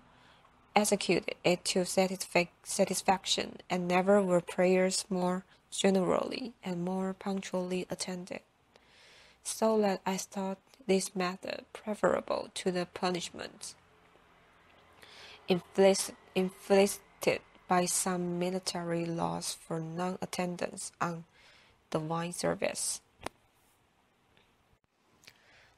executed it to satisfaction, and never were prayers more generally and more punctually attended. So that I thought this method preferable to the punishment inflicted by some military laws for non-attendance on divine service.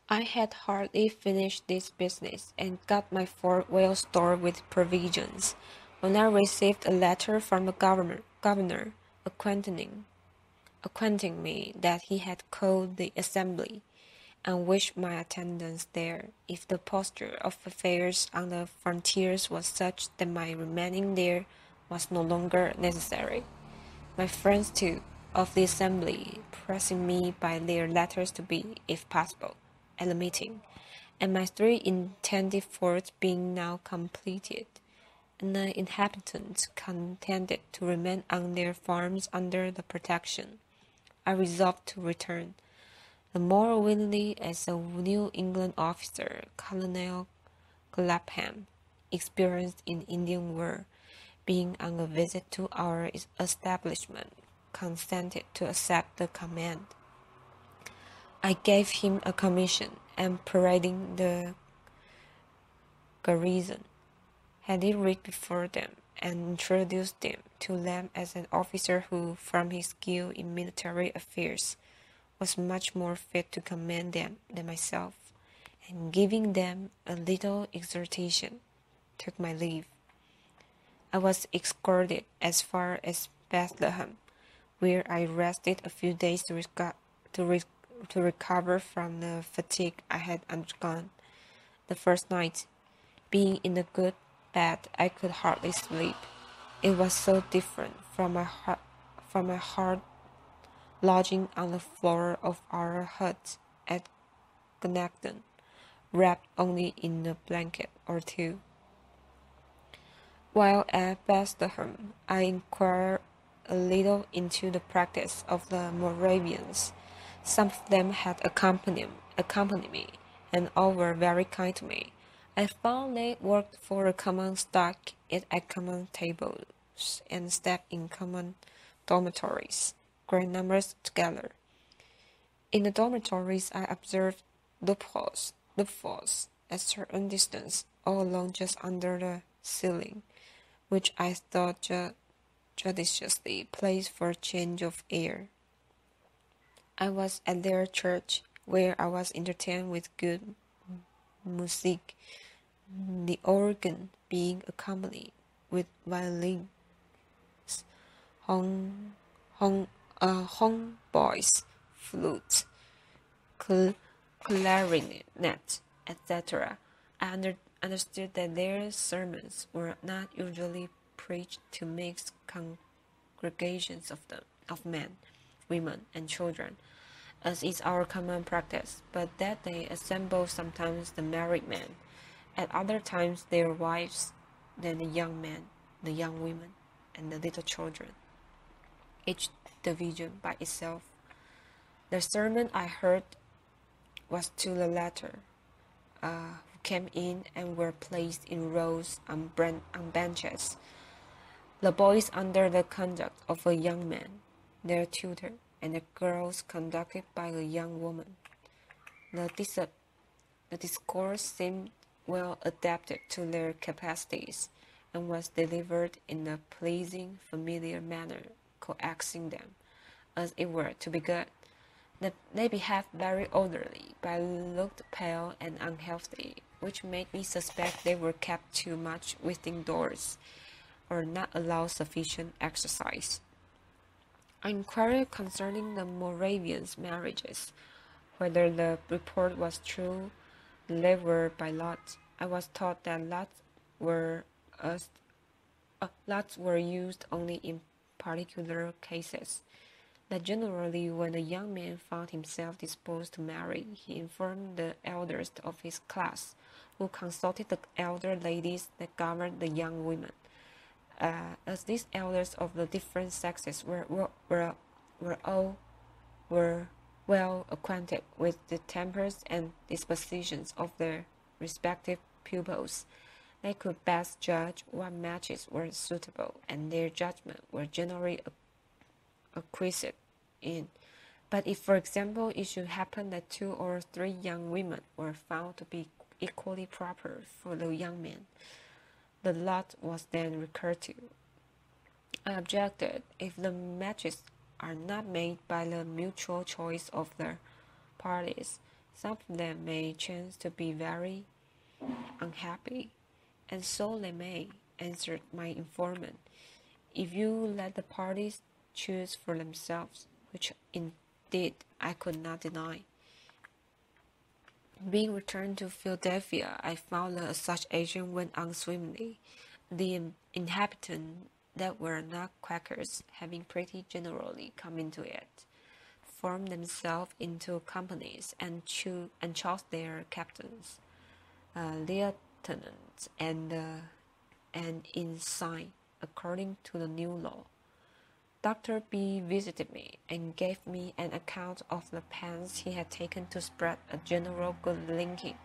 I had hardly finished this business and got my fort well stored with provisions, when I received a letter from the governor acquainting me that he had called the assembly, and wished my attendance there, if the posture of affairs on the frontiers was such that my remaining there was no longer necessary. My friends, too, of the assembly, pressing me by their letters to be, if possible, at the meeting, and my 3 intended forts being now completed, and the inhabitants contented to remain on their farms under the protection, I resolved to return, the more willingly as a New England officer, Colonel Clapham, experienced in Indian war, being on a visit to our establishment, consented to accept the command. I gave him a commission, and parading the garrison, had it read before them, and introduced to them as an officer who, from his skill in military affairs, was much more fit to command them than myself, and giving them a little exhortation, took my leave. I was escorted as far as Bethlehem, where I rested a few days to recover from the fatigue I had undergone. The first night, being in a good bed, I could hardly sleep. It was so different from my hard lodging on the floor of our hut at Gnagton, wrapped only in a blanket or two. While at Bethlehem, I inquired a little into the practice of the Moravians. Some of them had accompanied me, and all were very kind to me. I found they worked for a common stock, ate at common tables, and slept in common dormitories, great numbers together. In the dormitories, I observed loopholes at certain distance, all along just under the ceiling, which I thought judiciously placed for change of air. I was at their church, where I was entertained with good music, the organ being accompanied with violins, hong, hautboys, flute, clarinet, etc. Understood that their sermons were not usually preached to mixed congregations of men, women, and children, as is our common practice, but that they assembled sometimes the married men, at other times their wives, then the young men, the young women, and the little children, each division by itself. The sermon I heard was to the latter, who came in and were placed in rows on benches, the boys under the conduct of a young man, their tutor, and the girls conducted by a young woman. The discourse seemed well adapted to their capacities, and was delivered in a pleasing, familiar manner, coaxing them, as it were, to be good. They behaved very orderly, but looked pale and unhealthy, which made me suspect they were kept too much within doors, or not allowed sufficient exercise. I inquired concerning the Moravians' marriages, whether the report was true. They were by lot. I was taught that lots were used only in particular cases. That generally, when a young man found himself disposed to marry, he informed the elders of his class, who consulted the elder ladies that governed the young women. As these elders of the different sexes were well acquainted with the tempers and dispositions of their respective pupils, they could best judge what matches were suitable, and their judgment were generally acquiesced in. But if, for example, it should happen that 2 or 3 young women were found to be equally proper for the young man, the lot was then recurred to. I objected, if the matches are not made by the mutual choice of the parties, some of them may chance to be very unhappy. And so they may, answered my informant, if you let the parties choose for themselves, which indeed I could not deny. Being returned to Philadelphia, I found that such action went on swimmingly, the inhabitants that were not Quakers having pretty generally come into it, formed themselves into companies, and chose their captains, lieutenants, and ensign, according to the new law. Dr. B visited me, and gave me an account of the pains he had taken to spread a general good liking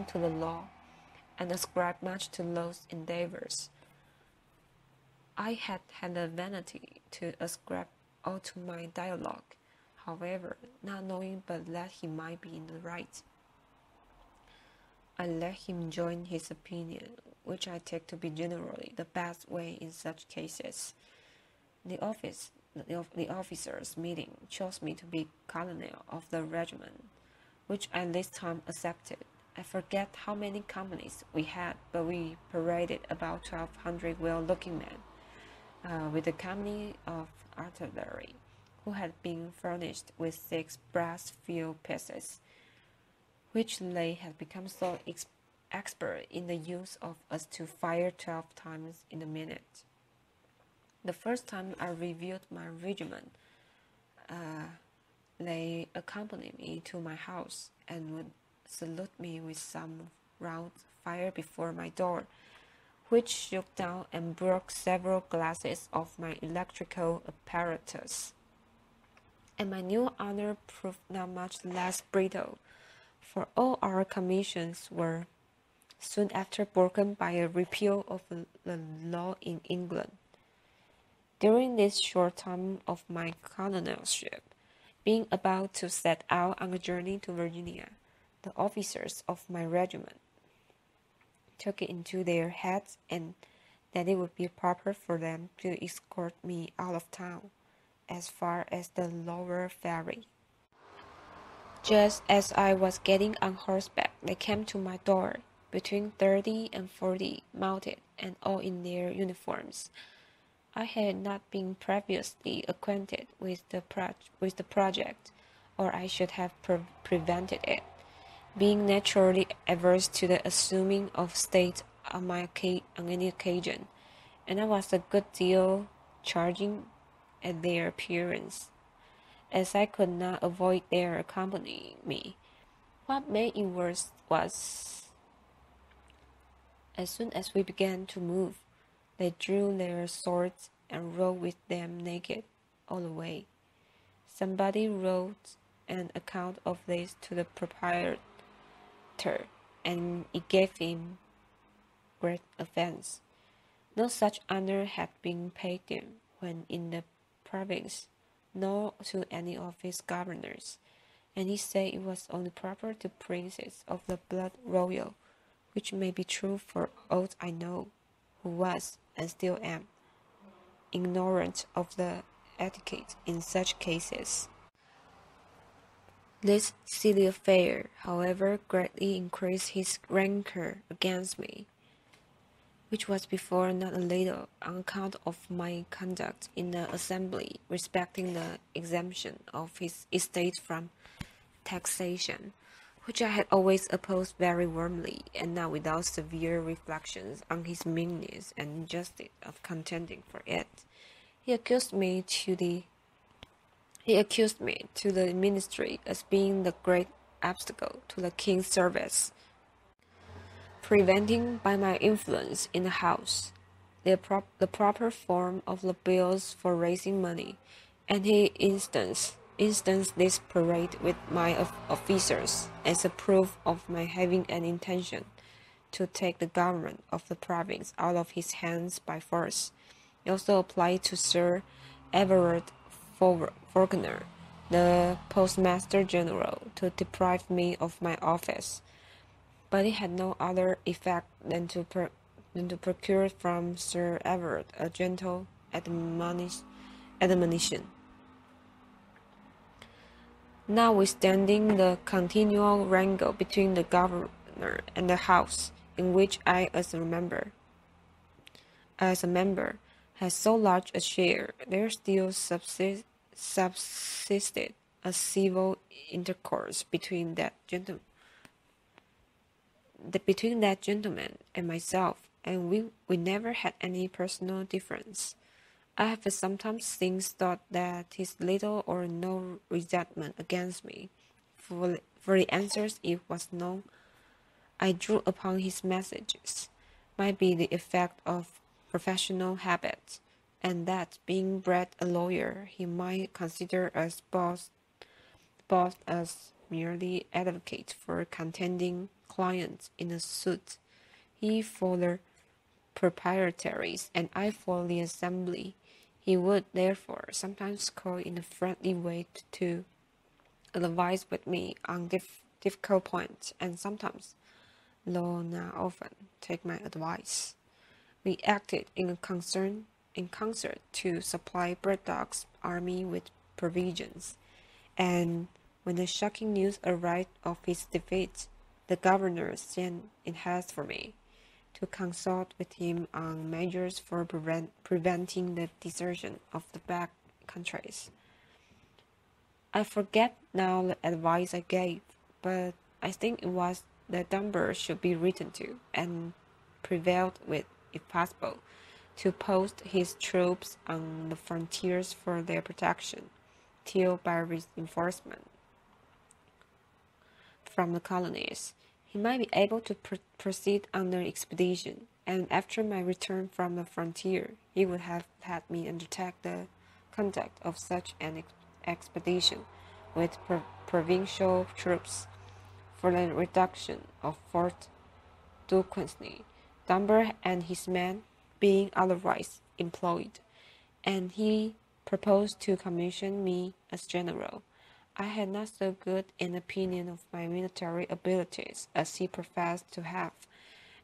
to the law, and ascribed much to those endeavors. I had the vanity to ascribe all to my dialogue, however, not knowing but that he might be in the right. I let him join his opinion, which I take to be generally the best way in such cases. The officers' meeting chose me to be colonel of the regiment, which I this time accepted. I forget how many companies we had, but we paraded about 1,200 well-looking men, with a company of artillery, who had been furnished with 6 brass field pieces, which they had become so expert in the use of us to fire 12 times in a minute. The first time I reviewed my regiment, they accompanied me to my house and would salute me with some rounds fired before my door, which shook down and broke several glasses of my electrical apparatus. And my new honor proved not much less brittle, for all our commissions were soon after broken by a repeal of the law in England. During this short time of my colonelship, being about to set out on a journey to Virginia, the officers of my regiment took it into their heads and that it would be proper for them to escort me out of town as far as the lower ferry. Just as I was getting on horseback, they came to my door, between 30 and 40, mounted, and all in their uniforms. I had not been previously acquainted with the project, or I should have prevented it, being naturally averse to the assuming of state on any occasion, and I was a good deal charging at their appearance, as I could not avoid their accompanying me. What made it worse was, as soon as we began to move, they drew their swords and rode with them naked all the way. Somebody wrote an account of this to the proprietor, and it gave him great offense. No such honor had been paid him when in the province, nor to any of his governors, and he said it was only proper to princes of the blood royal, which may be true for aught I know, who was, and still am, ignorant of the etiquette in such cases. This silly affair, however, greatly increased his rancor against me, which was before not a little on account of my conduct in the assembly respecting the exemption of his estate from taxation, which I had always opposed very warmly, and not without severe reflections on his meanness and injustice of contending for it. He accused me to the ministry as being the great obstacle to the king's service, preventing by my influence in the house the proper form of the bills for raising money, and he instanced this parade with my officers as a proof of my having an intention to take the government of the province out of his hands by force. He also applied to Sir Everard Falconer, the Postmaster General, to deprive me of my office, but it had no other effect than to procure from Sir Everard a gentle admonition. Notwithstanding the continual wrangle between the governor and the House, in which I, as a member, had so large a share, there still subsisted a civil intercourse between that gentleman and myself, and we never had any personal difference. I have sometimes since thought that his little or no resentment against me, for the answers it was known I drew upon his messages, might be the effect of professional habit, and that, being bred a lawyer, he might consider us both as merely advocates for contending clients in a suit, he for the proprietaries and I for the assembly. He would, therefore, sometimes call in a friendly way to advise with me on difficult points, and sometimes, though not often, take my advice. We acted in concert to supply Braddock's army with provisions, and when the shocking news arrived of his defeat, the governor sent in haste for me to consult with him on measures for preventing the desertion of the back countries. I forget now the advice I gave, but I think it was that Dunbar should be written to, and prevailed with, if possible, to post his troops on the frontiers for their protection, till by reinforcement from the colonies, he might be able to proceed on the expedition, and after my return from the frontier, he would have had me undertake the conduct of such an expedition with provincial troops for the reduction of Fort Duquesne, Dunbar and his men being otherwise employed, and he proposed to commission me as general. I had not so good an opinion of my military abilities as he professed to have,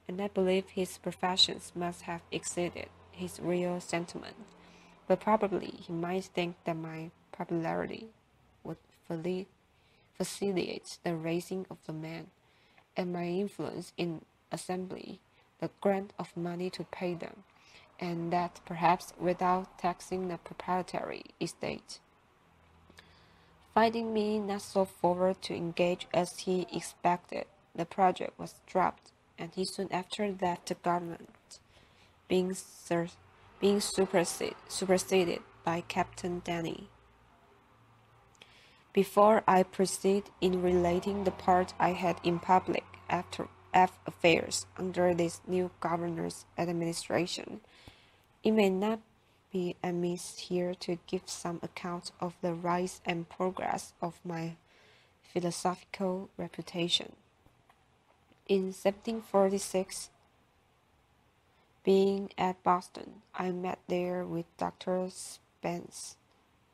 and I believe his professions must have exceeded his real sentiment, but probably he might think that my popularity would facilitate the raising of the men, and my influence in assembly the grant of money to pay them, and that perhaps without taxing the proprietary estate. Finding me not so forward to engage as he expected, the project was dropped, and he soon after left the government, being superseded by Captain Denny. Before I proceed in relating the part I had in public affairs under this new governor's administration, it may not be amiss here to give some account of the rise and progress of my philosophical reputation. In 1746, being at Boston, I met there with Dr. Spence,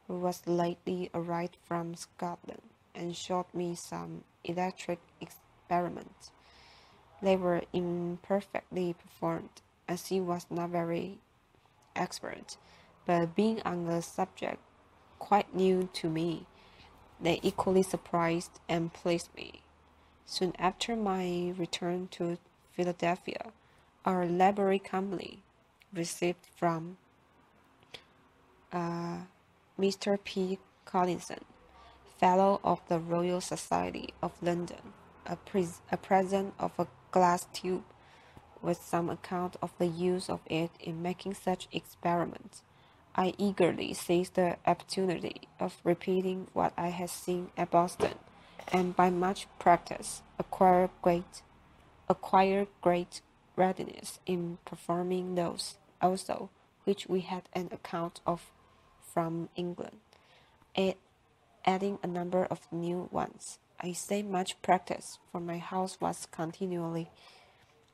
who was lately arrived from Scotland, and showed me some electric experiments. They were imperfectly performed, as he was not very expert, but being on the subject quite new to me, they equally surprised and pleased me. Soon after my return to Philadelphia, our library company received from Mr. P. Collinson, Fellow of the Royal Society of London, a present of a glass tube, with some account of the use of it in making such experiments. I eagerly seized the opportunity of repeating what I had seen at Boston, and by much practice acquired great readiness in performing those also which we had an account of from England, adding a number of new ones. I say much practice, for my house was continually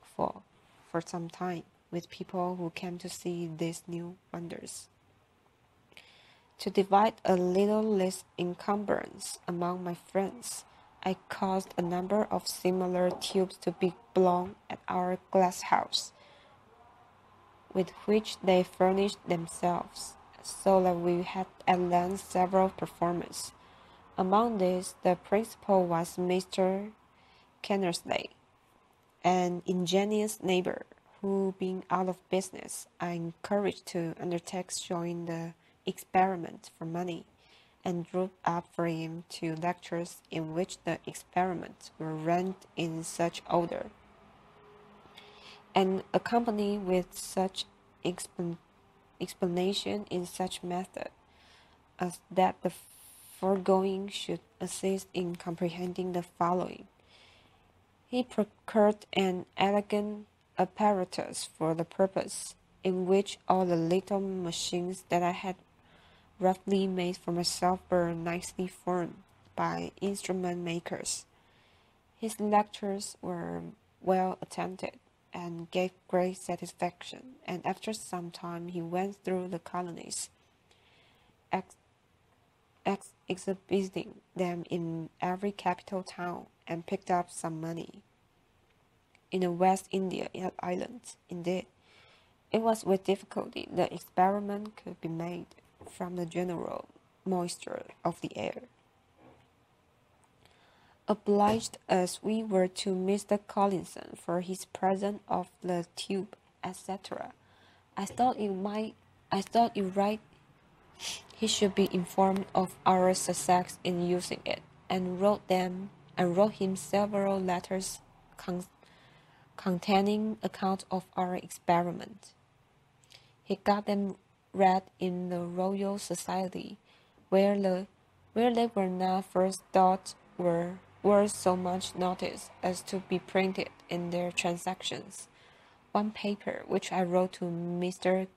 full for some time with people who came to see these new wonders. To divide a little less encumbrance among my friends, I caused a number of similar tubes to be blown at our glass house, with which they furnished themselves, so that we had at length several performers. Among these, the principal was Mr. Kennersley, an ingenious neighbor, who, being out of business, I encouraged to undertake showing the experiment for money, and drew up for him 2 lectures in which the experiments were ranked in such order, and accompanied with such explanation in such method, as that the foregoing should assist in comprehending the following. He procured an elegant apparatus for the purpose, in which all the little machines that I had roughly made for myself were nicely formed by instrument makers. His lectures were well attended, and gave great satisfaction, and after some time he went through the colonies, exhibiting them in every capital town, and picked up some money. In the West India Islands, indeed, it was with difficulty the experiment could be made from the general moisture of the air. Obliged as we were to Mr. Collinson for his present of the tube, etc., I thought it right he should be informed of our success in using it, and wrote him several letters containing accounts of our experiment. He got them read in the Royal Society, where they were not first thought were worth so much notice as to be printed in their transactions. One paper which I wrote to Mr.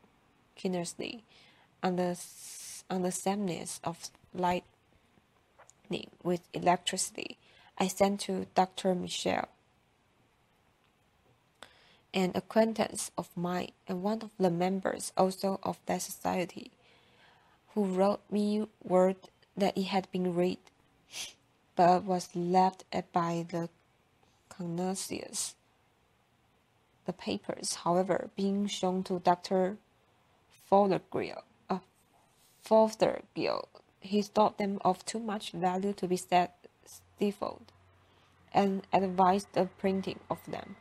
Kinnersley on the sameness of lightning with electricity, I sent to Dr. Michel, an acquaintance of mine and one of the members also of that society, who wrote me word that it had been read, but was left at by the connoisseurs. The papers, however, being shown to Dr. Fothergill, he thought them of too much value to be stifled, and advised the printing of them.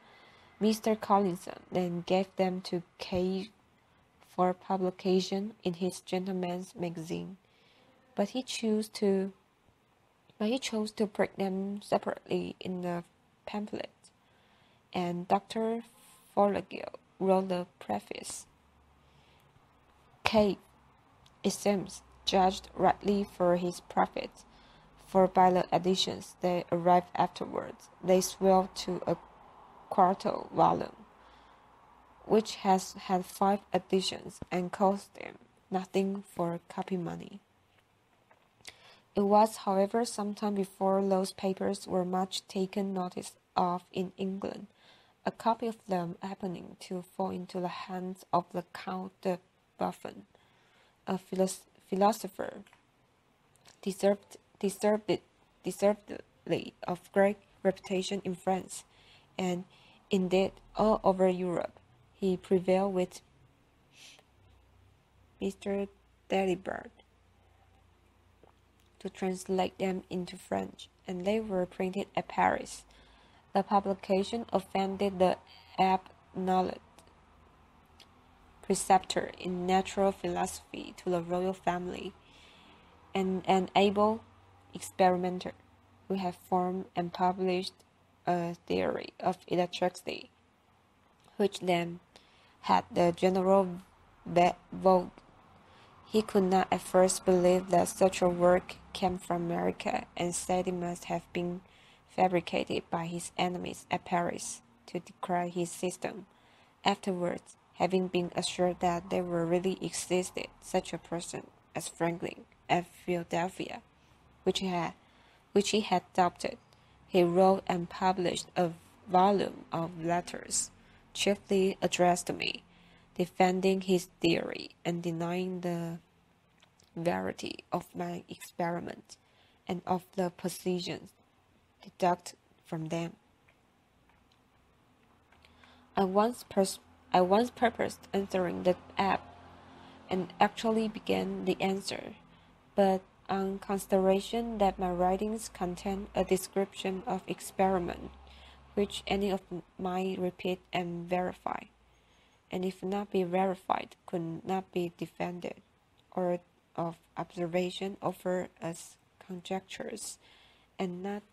Mr. Collinson then gave them to Cave for publication in his Gentleman's Magazine, but he chose to print them separately in a pamphlet, and Dr. Fothergill wrote the preface. Cave, it seems, judged rightly for his profit, for by the editions that arrived afterwards, they swelled to a quarto volume, which has had 5 editions and cost them nothing for copy money. It was, however, some time before those papers were much taken notice of in England, a copy of them happening to fall into the hands of the Count de Buffon, a philosopher deservedly of great reputation in France, and indeed all over Europe. He prevailed with Mr. Delibert to translate them into French, and they were printed at Paris. The publication offended the acknowledged preceptor in natural philosophy to the royal family, and an able experimenter who had formed and published a theory of electricity, which then had the general vogue. He could not at first believe that such a work came from America, and said it must have been fabricated by his enemies at Paris to decry his system. Afterwards, having been assured that there really existed such a person as Franklin at Philadelphia, which he had doubted, he wrote and published a volume of letters, chiefly addressed to me, defending his theory and denying the verity of my experiment and of the positions deducted from them. I once purposed answering the app, and actually began the answer, but on consideration that my writings contain a description of experiment which any of might repeat and verify, and if not be verified, could not be defended, or of observation offered as conjectures, and not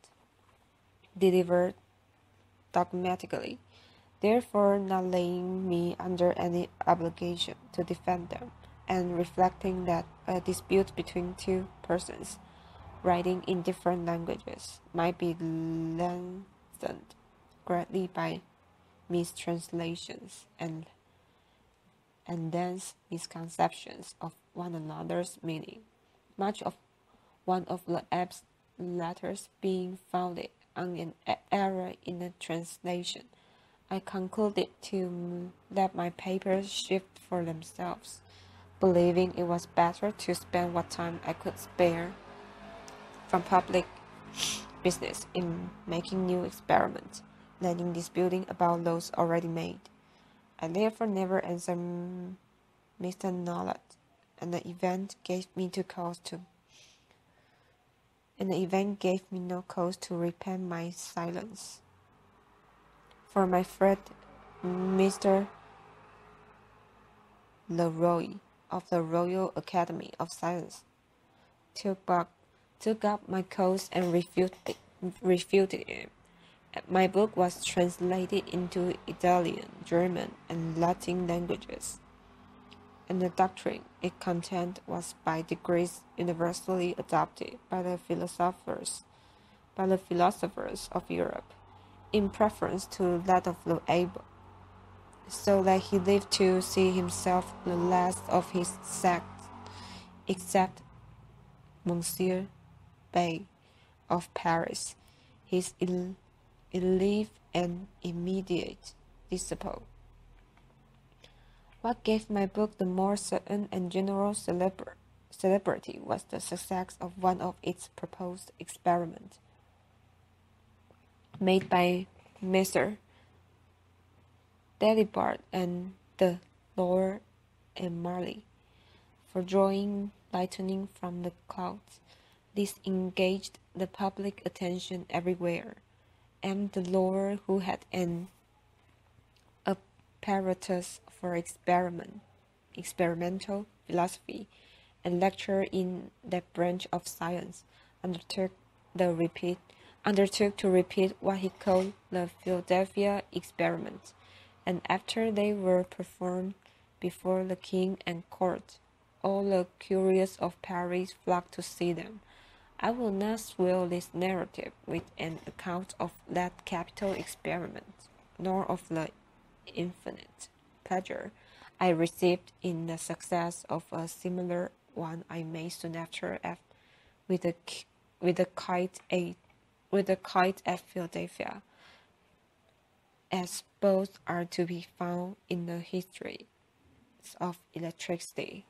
delivered dogmatically, therefore not laying me under any obligation to defend them, and reflecting that a dispute between two persons writing in different languages might be lengthened greatly by mistranslations and thence misconceptions of one another's meaning, much of one of the app's letters being founded on an error in the translation. I concluded to let my papers shift for themselves, believing it was better to spend what time I could spare from public business in making new experiments than in disputing about those already made. I therefore never answered Mr. Nollett, and the event gave me no cause to repent my silence. For my friend Mr. Leroy of the Royal Academy of Science took up my cause and refuted it, My book was translated into Italian, German, and Latin languages, and the doctrine it contained was by degrees universally adopted by the philosophers of Europe, in preference to that of the able, so that he lived to see himself the last of his sect, except Monsieur Bay of Paris, his elite and immediate disciple. What gave my book the more certain and general celebrity was the success of one of its proposed experiments, made by Messrs. Dalibard and the Lord and Marley, for drawing lightning from the clouds. This engaged the public attention everywhere, and the Lord, who had an apparatus for experimental philosophy, and lectured in that branch of science, undertook to repeat what he called the Philadelphia experiment, and after they were performed before the king and court, all the curious of Paris flocked to see them. I will not swell this narrative with an account of that capital experiment, nor of the infinite pleasure I received in the success of a similar one I made soon after with a kite at Philadelphia, as both are to be found in the history of electricity.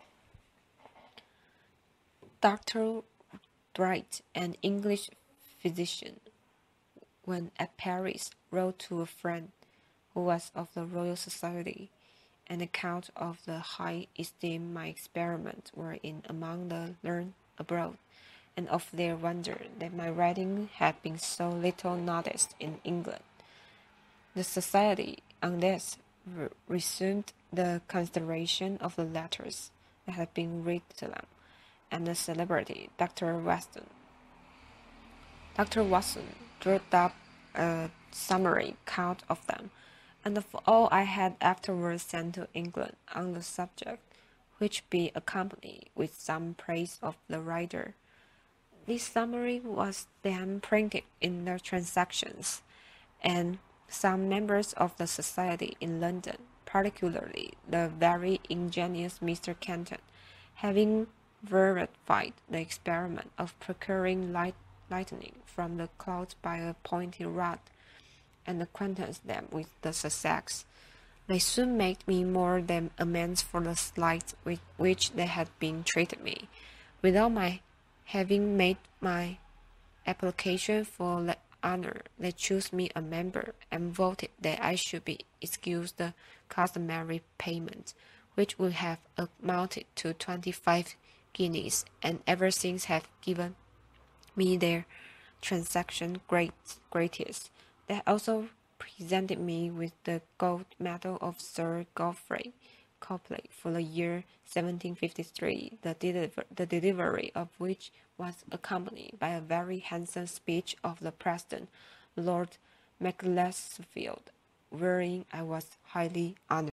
Dr. Bright, an English physician, when at Paris, wrote to a friend who was of the Royal Society an account of the high esteem my experiments were in among the learned abroad, and of their wonder that my writing had been so little noticed in England. The Society, on this, resumed the consideration of the letters that had been read to them, and the celebrity Dr. Watson drew up a summary account of them, and of all I had afterwards sent to England on the subject, which be accompanied with some praise of the writer. This summary was then printed in the Transactions, and some members of the Society in London, particularly the very ingenious Mr. Kenton, having verified the experiment of procuring lightning from the clouds by a pointing rod, and acquainted them with the success, they soon made me more than amends for the slight with which they had been treated me, without my having made my application for the honor. They chose me a member, and voted that I should be excused the customary payment, which would have amounted to 25 guineas, and ever since have given me their transaction gratis. They also presented me with the gold medal of Sir Godfrey Copley for the year 1753, the delivery of which was accompanied by a very handsome speech of the President, Lord Macclesfield, wherein I was highly honored.